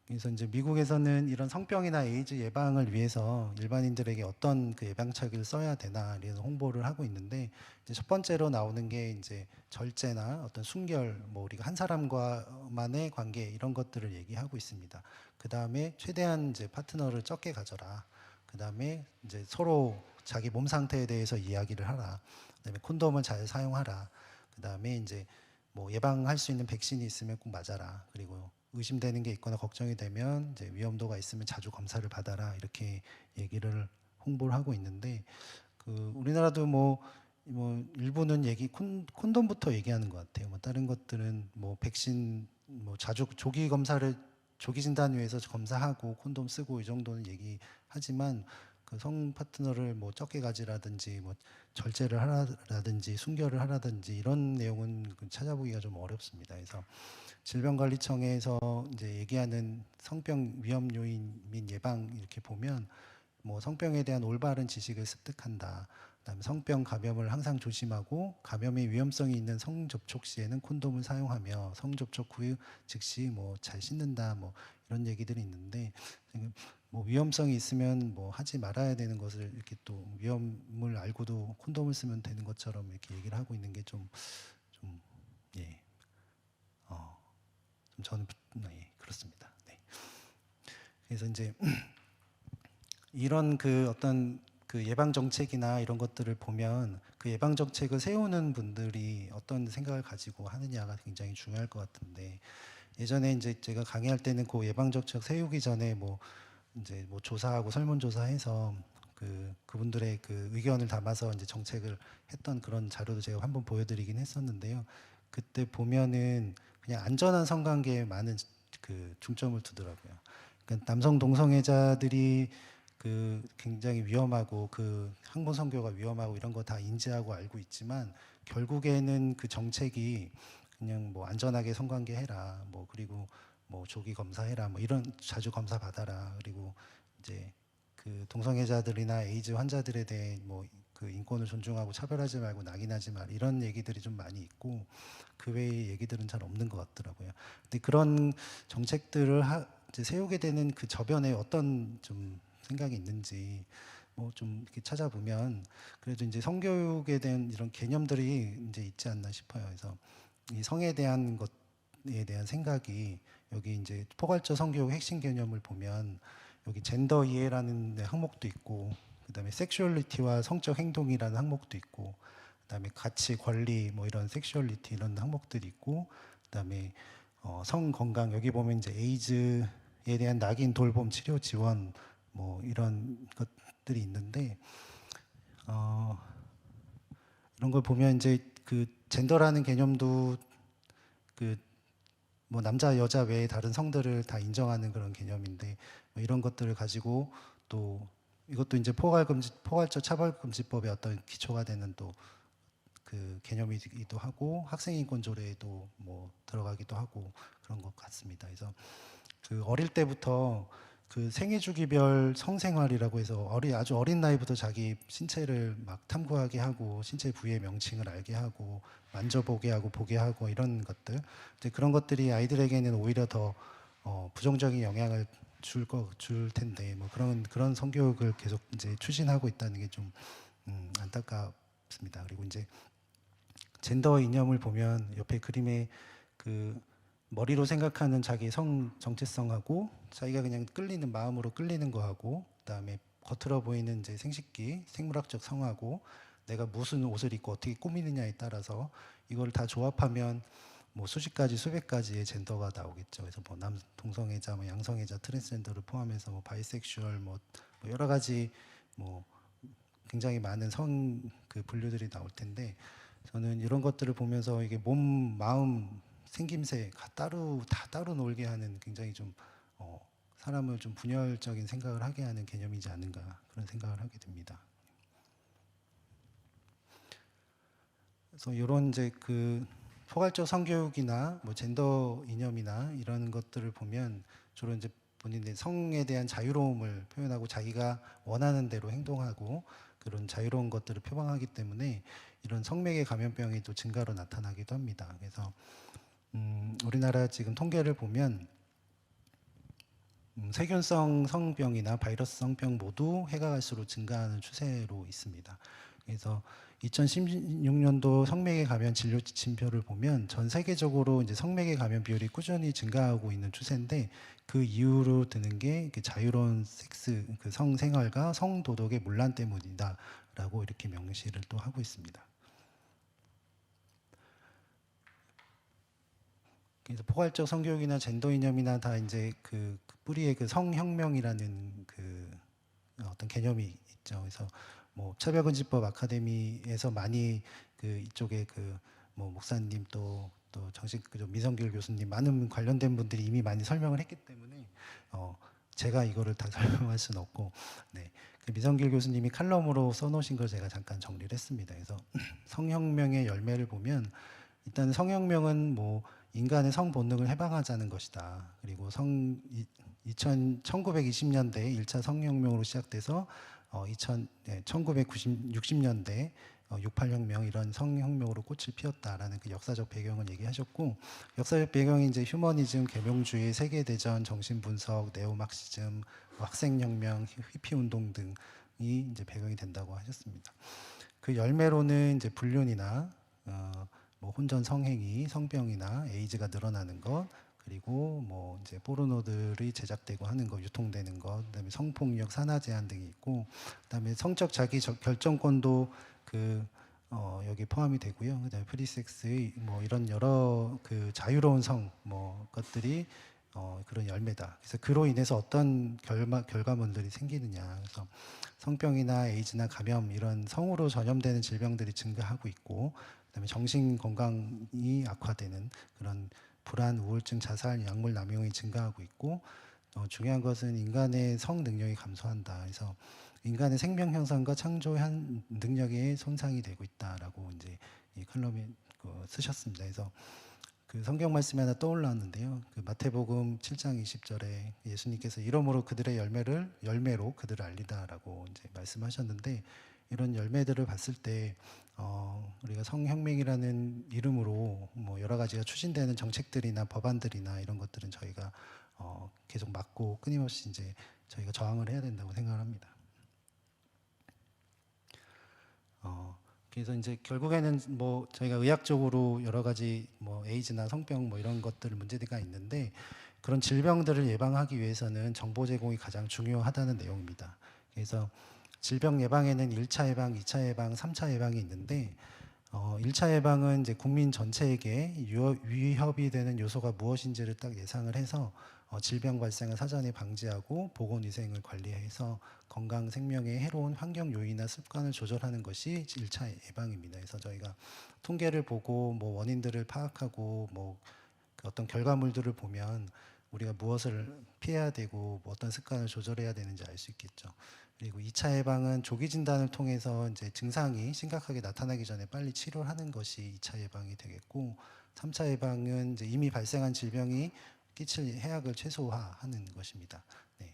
그래서 이제 미국에서는 이런 성병이나 에이즈 예방을 위해서 일반인들에게 어떤 그 예방책을 써야 되나 이런 홍보를 하고 있는데 이제 첫 번째로 나오는 게 이제 절제나 어떤 순결, 뭐 우리가 한 사람과만의 관계 이런 것들을 얘기하고 있습니다. 그 다음에 최대한 이제 파트너를 적게 가져라. 그 다음에 이제 서로 자기 몸 상태에 대해서 이야기를 하라. 그 다음에 콘돔을 잘 사용하라. 그 다음에 이제 뭐 예방할 수 있는 백신이 있으면 꼭 맞아라. 그리고 의심되는 게 있거나 걱정이 되면 이제 위험도가 있으면 자주 검사를 받아라 이렇게 얘기를 홍보를 하고 있는데 그 우리나라도 뭐 일부는 콘돔부터 얘기하는 것 같아요. 뭐 다른 것들은 뭐 백신 뭐 자주 조기 진단위에서 검사하고 콘돔 쓰고 이 정도는 얘기하지만 그 성 파트너를 뭐 적게 가지라든지 뭐 절제를 하라든지 순결을 하라든지 이런 내용은 찾아보기가 좀 어렵습니다. 그래서 질병관리청에서 이제 얘기하는 성병 위험 요인 및 예방 이렇게 보면 뭐 성병에 대한 올바른 지식을 습득한다. 그다음에 성병 감염을 항상 조심하고 감염의 위험성이 있는 성접촉 시에는 콘돔을 사용하며 성접촉 후 즉시 뭐 잘 씻는다 뭐 이런 얘기들이 있는데 지금 뭐 위험성이 있으면 뭐 하지 말아야 되는 것을 이렇게 또 위험을 알고도 콘돔을 쓰면 되는 것처럼 이렇게 얘기를 하고 있는 게 좀 예. 좀 저는 네, 그렇습니다. 네. 그래서 이제 이런 그 어떤 그 예방 정책이나 이런 것들을 보면 그 예방 정책을 세우는 분들이 어떤 생각을 가지고 하느냐가 굉장히 중요할 것 같은데 예전에 이제 제가 강의할 때는 그 예방 정책 세우기 전에 뭐 이제 뭐 조사하고 설문조사해서 그분들의 그 의견을 담아서 이제 정책을 했던 그런 자료도 제가 한번 보여드리긴 했었는데요. 그때 보면은 그냥 안전한 성관계에 많은 그 중점을 두더라고요. 그러니까 남성 동성애자들이 그 굉장히 위험하고 그 항문 성교가 위험하고 이런 거 다 인지하고 알고 있지만 결국에는 그 정책이 그냥 뭐 안전하게 성관계 해라 뭐 그리고 뭐 조기 검사해라 뭐 이런 자주 검사 받아라 그리고 이제 그 동성애자들이나 에이즈 환자들에 대해 뭐 그 인권을 존중하고 차별하지 말고 낙인하지 말 이런 얘기들이 좀 많이 있고 그 외의 얘기들은 잘 없는 것 같더라고요. 근데 그런 정책들을 이제 세우게 되는 그 저변에 어떤 좀 생각이 있는지 뭐 좀 이렇게 찾아보면 그래도 이제 성교육에 대한 이런 개념들이 이제 있지 않나 싶어요. 그래서 이 성에 대한 것에 대한 생각이 여기 이제 포괄적 성교육 핵심 개념을 보면 여기 젠더 이해라는 항목도 있고 그다음에 섹슈얼리티와 성적 행동이라는 항목도 있고 그다음에 가치, 권리 뭐 이런 섹슈얼리티 이런 항목들이 있고 그다음에 성 건강 여기 보면 이제 에이즈에 대한 낙인 돌봄 치료 지원 뭐 이런 것들이 있는데 이런 걸 보면 이제 그 젠더라는 개념도 그 뭐 남자 여자 외에 다른 성들을 다 인정하는 그런 개념인데 뭐 이런 것들을 가지고 또 이것도 이제 포괄적 차별금지법의 어떤 기초가 되는 또 그 개념이기도 하고 학생인권 조례에도 뭐 들어가기도 하고 그런 것 같습니다. 그래서 그 어릴 때부터 그 생애 주기별 성생활이라고 해서 아주 어린 나이부터 자기 신체를 막 탐구하게 하고 신체 부위의 명칭을 알게 하고 만져보게 하고 보게 하고 이런 것들 이제 그런 것들이 아이들에게는 오히려 더 부정적인 영향을 줄 텐데 뭐 그런 성교육을 계속 이제 추진하고 있다는 게 좀 안타깝습니다. 그리고 이제 젠더 이념을 보면 옆에 그림에 그 머리로 생각하는 자기 성 정체성하고 자기가 그냥 끌리는 마음으로 끌리는 거하고 그다음에 겉으로 보이는 이제 생식기 생물학적 성하고 내가 무슨 옷을 입고 어떻게 꾸미느냐에 따라서 이걸 다 조합하면 뭐 수십 가지 수백 가지의 젠더가 나오겠죠. 그래서 뭐 동성애자, 뭐 양성애자, 트랜스젠더를 포함해서 뭐 바이섹슈얼 뭐 여러 가지 뭐 굉장히 많은 성 그 분류들이 나올 텐데 저는 이런 것들을 보면서 이게 몸, 마음, 생김새 다 따로 놀게 하는 굉장히 좀 사람을 좀 분열적인 생각을 하게 하는 개념이지 않는가 그런 생각을 하게 됩니다. 그래서 이런 이제 그 포괄적 성교육이나 뭐 젠더 이념이나 이런 것들을 보면 주로 이제 본인의 성에 대한 자유로움을 표현하고 자기가 원하는 대로 행동하고 그런 자유로운 것들을 표방하기 때문에 이런 성매개 감염병이 또 증가로 나타나기도 합니다. 그래서 우리나라 지금 통계를 보면 세균성 성병이나 바이러스 성병 모두 해가 갈수록 증가하는 추세로 있습니다. 그래서 2016년도 성매개 감염 진료 지침표를 보면 전 세계적으로 이제 성매개 감염 비율이 꾸준히 증가하고 있는 추세인데 그 이유로 드는 게 자유로운 섹스, 그 성생활과 성도덕의 문란 때문이다라고 이렇게 명시를 또 하고 있습니다. 그래서 포괄적 성교육이나 젠더 이념이나 다 이제 그 뿌리에 그 성혁명이라는 그 어떤 개념이 있죠. 그래서 뭐 차별금지법 아카데미에서 많이 그 이쪽에 그 뭐 목사님 또 정식 그 미성길 교수님 많은 관련된 분들이 이미 많이 설명을 했기 때문에 제가 이거를 다 설명할 수는 없고 네. 그 미성길 교수님이 칼럼으로 써놓으신 걸 제가 잠깐 정리를 했습니다. 그래서 성혁명의 열매를 보면 일단 성혁명은 뭐 인간의 성 본능을 해방하자는 것이다. 그리고 1920년대 1차 성혁명으로 시작돼서 1960년대 68혁명 이런 성혁명으로 꽃을 피웠다라는 그 역사적 배경을 얘기하셨고 역사적 배경이 이제 휴머니즘, 계명주의, 세계대전, 정신분석, 네오막시즘, 학생혁명, 히피운동 등이 이제 배경이 된다고 하셨습니다. 그 열매로는 이제 불륜이나 뭐 혼전 성행위, 성병이나 에이즈가 늘어나는 것, 그리고 뭐 이제 포르노들이 제작되고 하는 것, 유통되는 것, 그다음에 성폭력, 산하 제한 등이 있고, 그다음에 성적 자기 결정권도 그 여기 포함이 되고요. 그다음에 프리섹스 뭐 이런 여러 그 자유로운 성 뭐 것들이 그런 열매다. 그래서 그로 인해서 어떤 결과물들이 생기느냐. 그래서 성병이나 에이즈나 감염 이런 성으로 전염되는 질병들이 증가하고 있고, 그다음에 정신 건강이 악화되는 그런 불안, 우울증, 자살, 약물 남용이 증가하고 있고, 중요한 것은 인간의 성 능력이 감소한다. 그래서 인간의 생명 형성과 창조 능력에 손상이 되고 있다라고 이제 이 칼럼에 쓰셨습니다. 그래서 그 성경 말씀이 하나 떠올랐는데요. 그 마태복음 7장 20절에 예수님께서 이러므로 그들의 열매로 그들을 알리다라고 이제 말씀하셨는데 이런 열매들을 봤을 때 우리가 성혁명이라는 이름으로 뭐 여러 가지가 추진되는 정책들이나 법안들이나 이런 것들은 저희가 계속 막고 끊임없이 이제 저희가 저항을 해야 된다고 생각을 합니다. 그래서 이제 결국에는 뭐 저희가 의학적으로 여러 가지 뭐 에이즈나 성병 뭐 이런 것들 문제가 있는데 그런 질병들을 예방하기 위해서는 정보 제공이 가장 중요하다는 내용입니다. 그래서 질병 예방에는 1차 예방, 2차 예방, 3차 예방이 있는데 1차 예방은 이제 국민 전체에게 위협이 되는 요소가 무엇인지를 딱 예상을 해서 질병 발생을 사전에 방지하고 보건위생을 관리해서 건강 생명에 해로운 환경 요인이나 습관을 조절하는 것이 1차 예방입니다. 그래서 저희가 통계를 보고 뭐 원인들을 파악하고 뭐 그 어떤 결과물들을 보면 우리가 무엇을 피해야 되고 뭐 어떤 습관을 조절해야 되는지 알 수 있겠죠. 그리고 2차 예방은 조기 진단을 통해서 이제 증상이 심각하게 나타나기 전에 빨리 치료하는 것이 2차 예방이 되겠고 3차 예방은 이제 이미 발생한 질병이 끼칠 해악을 최소화하는 것입니다. 네.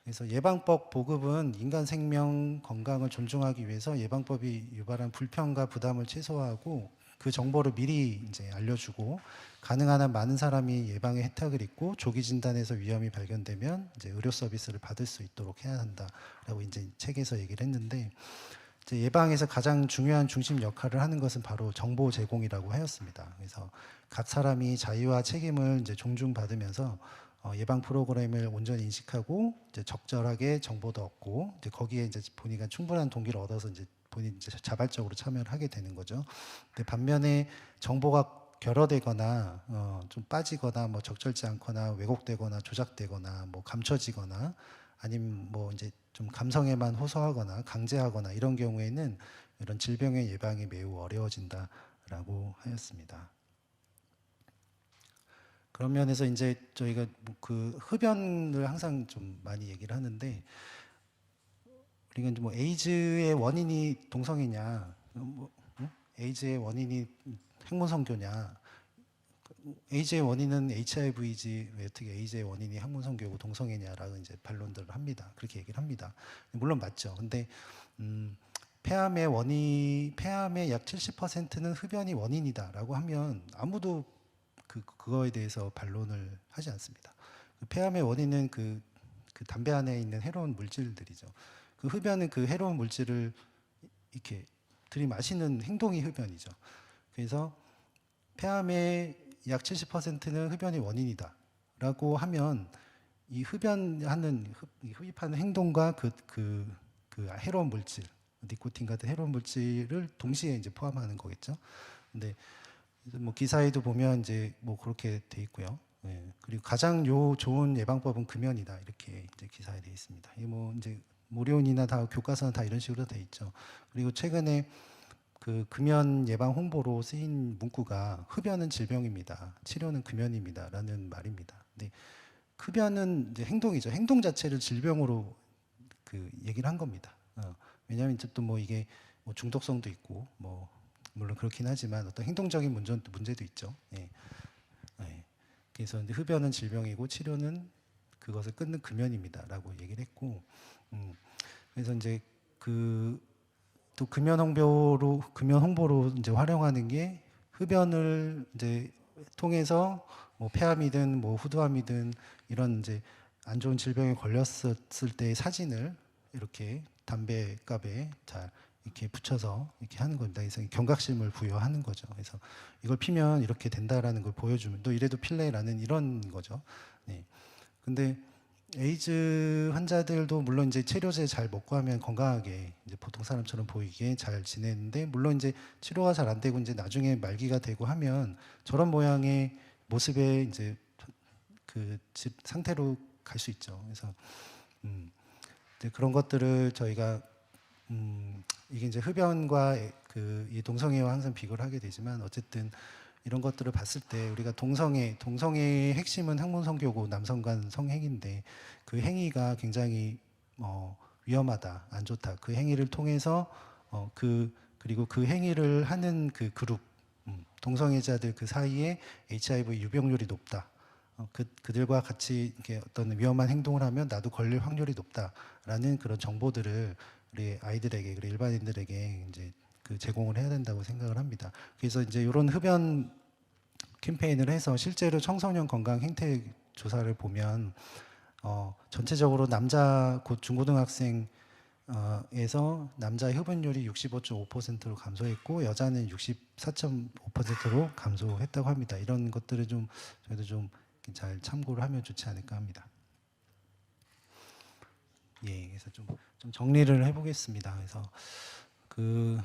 그래서 예방법 보급은 인간 생명 건강을 존중하기 위해서 예방법이 유발한 불편과 부담을 최소화하고 그 정보를 미리 이제 알려주고 가능한 한 많은 사람이 예방의 혜택을 입고 조기 진단에서 위험이 발견되면 이제 의료 서비스를 받을 수 있도록 해야 한다라고 이제 책에서 얘기를 했는데 이제 예방에서 가장 중요한 중심 역할을 하는 것은 바로 정보 제공이라고 하였습니다. 그래서 각 사람이 자유와 책임을 이제 존중받으면서 예방 프로그램을 온전히 인식하고 이제 적절하게 정보도 얻고 이제 거기에 이제 본인이 충분한 동기를 얻어서 이제 본인 이제 자발적으로 참여를 하게 되는 거죠. 근데 반면에 정보가 결여되거나 좀 빠지거나 뭐 적절치 않거나 왜곡되거나 조작되거나 뭐 감춰지거나 아니면 뭐 이제 좀 감성에만 호소하거나 강제하거나 이런 경우에는 이런 질병의 예방이 매우 어려워진다라고 하였습니다. 그런 면에서 이제 저희가 그 흡연을 항상 좀 많이 얘기를 하는데 우리가 뭐 에이즈의 원인이 동성애냐, 에이즈의 원인이 항문성교냐, 에이즈의 원인은 HIV지 왜 어떻게 에이즈의 원인이 항문성교고 동성애냐라고 이제 반론들을 합니다. 그렇게 얘기를 합니다. 물론 맞죠. 근데 폐암의 약 70%는 흡연이 원인이다라고 하면 아무도 그거에 대해서 반론을 하지 않습니다. 폐암의 원인은 그 담배 안에 있는 해로운 물질들이죠. 그 흡연은 그 해로운 물질을 이렇게 들이마시는 행동이 흡연이죠. 그래서 폐암의 약 70%는 흡연이 원인이다라고 하면 이 흡입하는 행동과 그 해로운 물질, 니코틴 같은 해로운 물질을 동시에 이제 포함하는 거겠죠. 근데 뭐 기사에도 보면 이제 뭐 그렇게 돼 있고요. 네. 그리고 가장 좋은 예방법은 금연이다 이렇게 이제 기사에 돼 있습니다. 이 뭐 이제 무료인이나 다 교과서는 다 이런 식으로 돼 있죠. 그리고 최근에 그 금연 예방 홍보로 쓰인 문구가 흡연은 질병입니다. 치료는 금연입니다라는 말입니다. 근데 흡연은 이제 행동이죠. 행동 자체를 질병으로 그 얘기를 한 겁니다. 왜냐하면 이제 또 뭐 이게 뭐 중독성도 있고 뭐 물론 그렇긴 하지만 어떤 행동적인 문제도 있죠. 예. 예. 그래서 흡연은 질병이고 치료는 그것을 끊는 금연입니다라고 얘기를 했고, 그래서 이제 또 금연 홍보로 이제 활용하는 게 흡연을 이제 통해서 뭐 폐암이든 뭐 후두암이든 이런 이제 안 좋은 질병에 걸렸을 때의 사진을 이렇게 담배갑에 잘 이렇게 붙여서 이렇게 하는 겁니다. 그래서 경각심을 부여하는 거죠. 그래서 이걸 피면 이렇게 된다라는 걸 보여주면 또 이래도 필래라는 이런 거죠. 네. 근데 에이즈 환자들도 물론 이제 치료제 잘 먹고 하면 건강하게 이제 보통 사람처럼 보이게 잘 지내는데 물론 이제 치료가 잘 안 되고 이제 나중에 말기가 되고 하면 저런 모양의 모습에 이제 그 상태로 갈 수 있죠. 그래서 이제 그런 것들을 저희가 이게 이제 흡연과 이 동성애와 항상 비교를 하게 되지만 어쨌든 이런 것들을 봤을 때 우리가 동성애의 핵심은 항문성교고 남성 간 성행위인데 그 행위가 굉장히 위험하다, 안 좋다. 그 행위를 통해서 그리고 그 행위를 하는 그 그룹 동성애자들 그 사이에 HIV 유병률이 높다. 그들과 같이 이렇게 어떤 위험한 행동을 하면 나도 걸릴 확률이 높다라는 그런 정보들을 우리 아이들에게, 그리고 일반인들에게 이제 제공을 해야 된다고 생각을 합니다. 그래서 이제 이런 흡연 캠페인을 해서 실제로 청소년 건강 행태 조사를 보면 전체적으로 남자 곧 중고등학생 에서 남자의 흡연율이 65.5%로 감소했고 여자는 64.5%로 감소했다고 합니다. 이런 것들을 좀 저희도 좀 잘 참고를 하면 좋지 않을까 합니다. 예, 그래서 좀 정리를 해보겠습니다. 그래서 그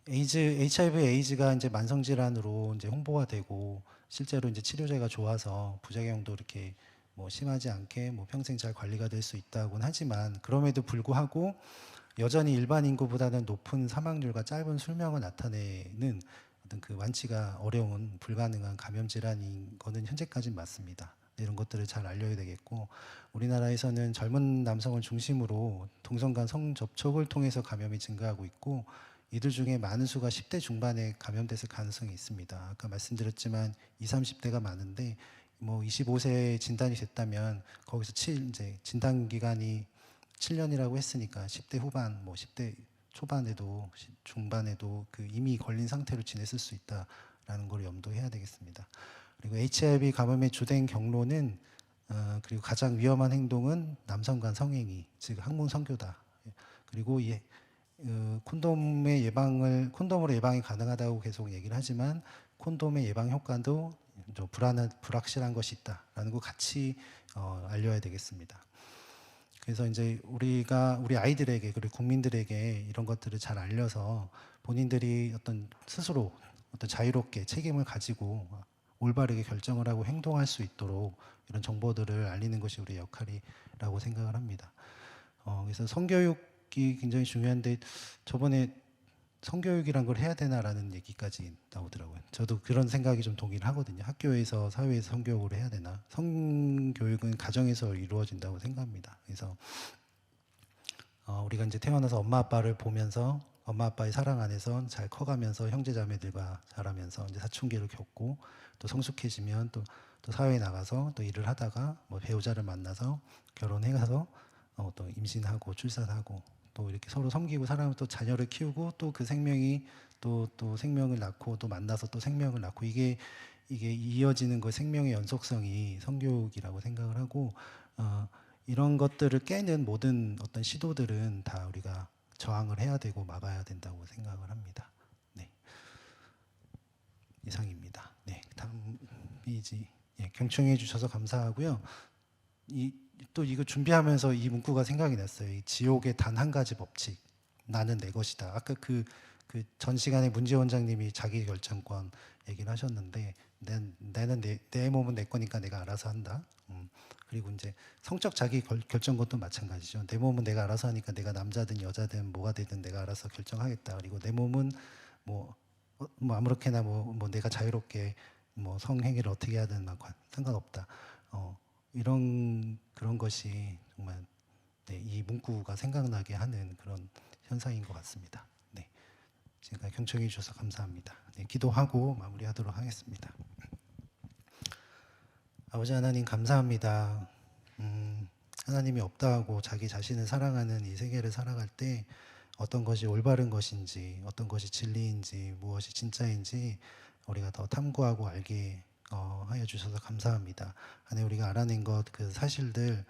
HIV 에이즈가 이제 만성 질환으로 이제 홍보가 되고 실제로 이제 치료제가 좋아서 부작용도 이렇게 뭐 심하지 않게 뭐 평생 잘 관리가 될 수 있다고는 하지만 그럼에도 불구하고 여전히 일반 인구보다는 높은 사망률과 짧은 수명을 나타내는 어떤 그 완치가 어려운 불가능한 감염 질환인 거는 현재까지는 맞습니다. 이런 것들을 잘 알려야 되겠고 우리나라에서는 젊은 남성을 중심으로 동성 간 성접촉을 통해서 감염이 증가하고 있고 이들 중에 많은 수가 10대 중반에 감염됐을 가능성이 있습니다. 아까 말씀드렸지만 20, 30대가 많은데 뭐 25세에 진단이 됐다면 거기서 이제 진단 기간이 7년이라고 했으니까 10대 후반, 뭐 10대 초반에도 중반에도 그 이미 걸린 상태로 지냈을 수 있다라는 걸 염두해야 되겠습니다. 그리고 HIV 감염의 주된 경로는 그리고 가장 위험한 행동은 남성 간 성행위, 즉 항문 성교다. 그리고 콘돔으로 예방이 가능하다고 계속 얘기를 하지만 콘돔의 예방 효과도 좀 불확실한 것이 있다라는 거 같이 알려야 되겠습니다. 그래서 이제 우리 아이들에게 그리고 국민들에게 이런 것들을 잘 알려서 본인들이 스스로 자유롭게 책임을 가지고 올바르게 결정을 하고 행동할 수 있도록 이런 정보들을 알리는 것이 우리의 역할이라고 생각을 합니다. 그래서 성교육이 굉장히 중요한데 저번에 성교육이란 걸 해야 되나라는 얘기까지 나오더라고요. 저도 그런 생각이 좀 동의를 하거든요. 학교에서 사회에서 성교육을 해야 되나? 성교육은 가정에서 이루어진다고 생각합니다. 그래서 우리가 이제 태어나서 엄마 아빠를 보면서 엄마 아빠의 사랑 안에서 잘 커가면서 형제자매들과 자라면서 이제 사춘기를 겪고 또 성숙해지면 또 사회에 나가서 또 일을 하다가 뭐 배우자를 만나서 결혼해가서 또 임신하고 출산하고 또 이렇게 서로 섬기고 사람을 또 자녀를 키우고 또 그 생명이 또 생명을 낳고 또 만나서 또 생명을 낳고 이게 이어지는 그 생명의 연속성이 성교육이라고 생각을 하고 이런 것들을 깨는 모든 어떤 시도들은 다 우리가 저항을 해야 되고 막아야 된다고 생각을 합니다. 네. 이상입니다. 네. 다음 페이지. 예, 경청해 주셔서 감사하고요. 또 이거 준비하면서 이 문구가 생각이 났어요. 이 지옥의 단 한 가지 법칙. 나는 내 것이다. 아까 그 전 시간에 문재 원장님이 자기 결정권 얘기를 하셨는데 나는 내 몸은 내 거니까 내가 알아서 한다. 그리고 이제 성적 자기 결정권도 마찬가지죠. 내 몸은 내가 알아서 하니까 내가 남자든 여자든 뭐가 되든 내가 알아서 결정하겠다. 그리고 내 몸은 뭐 아무렇게나 뭐 내가 자유롭게 뭐 성행위를 어떻게 하든 상관없다. 그런 것이 정말 네, 이 문구가 생각나게 하는 그런 현상인 것 같습니다. 네, 제가 경청해 주셔서 감사합니다. 네, 기도하고 마무리하도록 하겠습니다. 아버지 하나님 감사합니다. 하나님이 없다 하고 자기 자신을 사랑하는 이 세계를 살아갈 때 어떤 것이 올바른 것인지 어떤 것이 진리인지 무엇이 진짜인지 우리가 더 탐구하고 알게 하여 주셔서 감사합니다. 안에 우리가 알아낸 것 그 사실들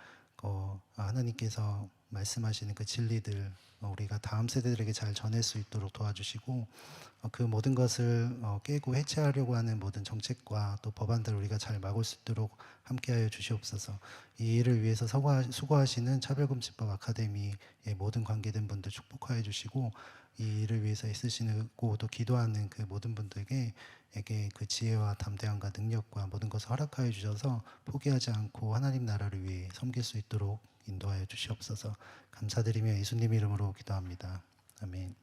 하나님께서 말씀하시는 그 진리들 우리가 다음 세대들에게 잘 전할 수 있도록 도와주시고 그 모든 것을 깨고 해체하려고 하는 모든 정책과 또 법안들을 우리가 잘 막을 수 있도록 함께하여 주시옵소서. 이 일을 위해서 수고하시는 차별금지법 아카데미의 모든 관계된 분들 축복하여 주시고 이 일을 위해서 애쓰시고 또 기도하는 그 모든 분들에게 그 지혜와 담대함과 능력과 모든 것을 허락하여 주셔서 포기하지 않고 하나님 나라를 위해 섬길 수 있도록 인도하여 주시옵소서. 감사드리며 예수님 이름으로 기도합니다. 아멘.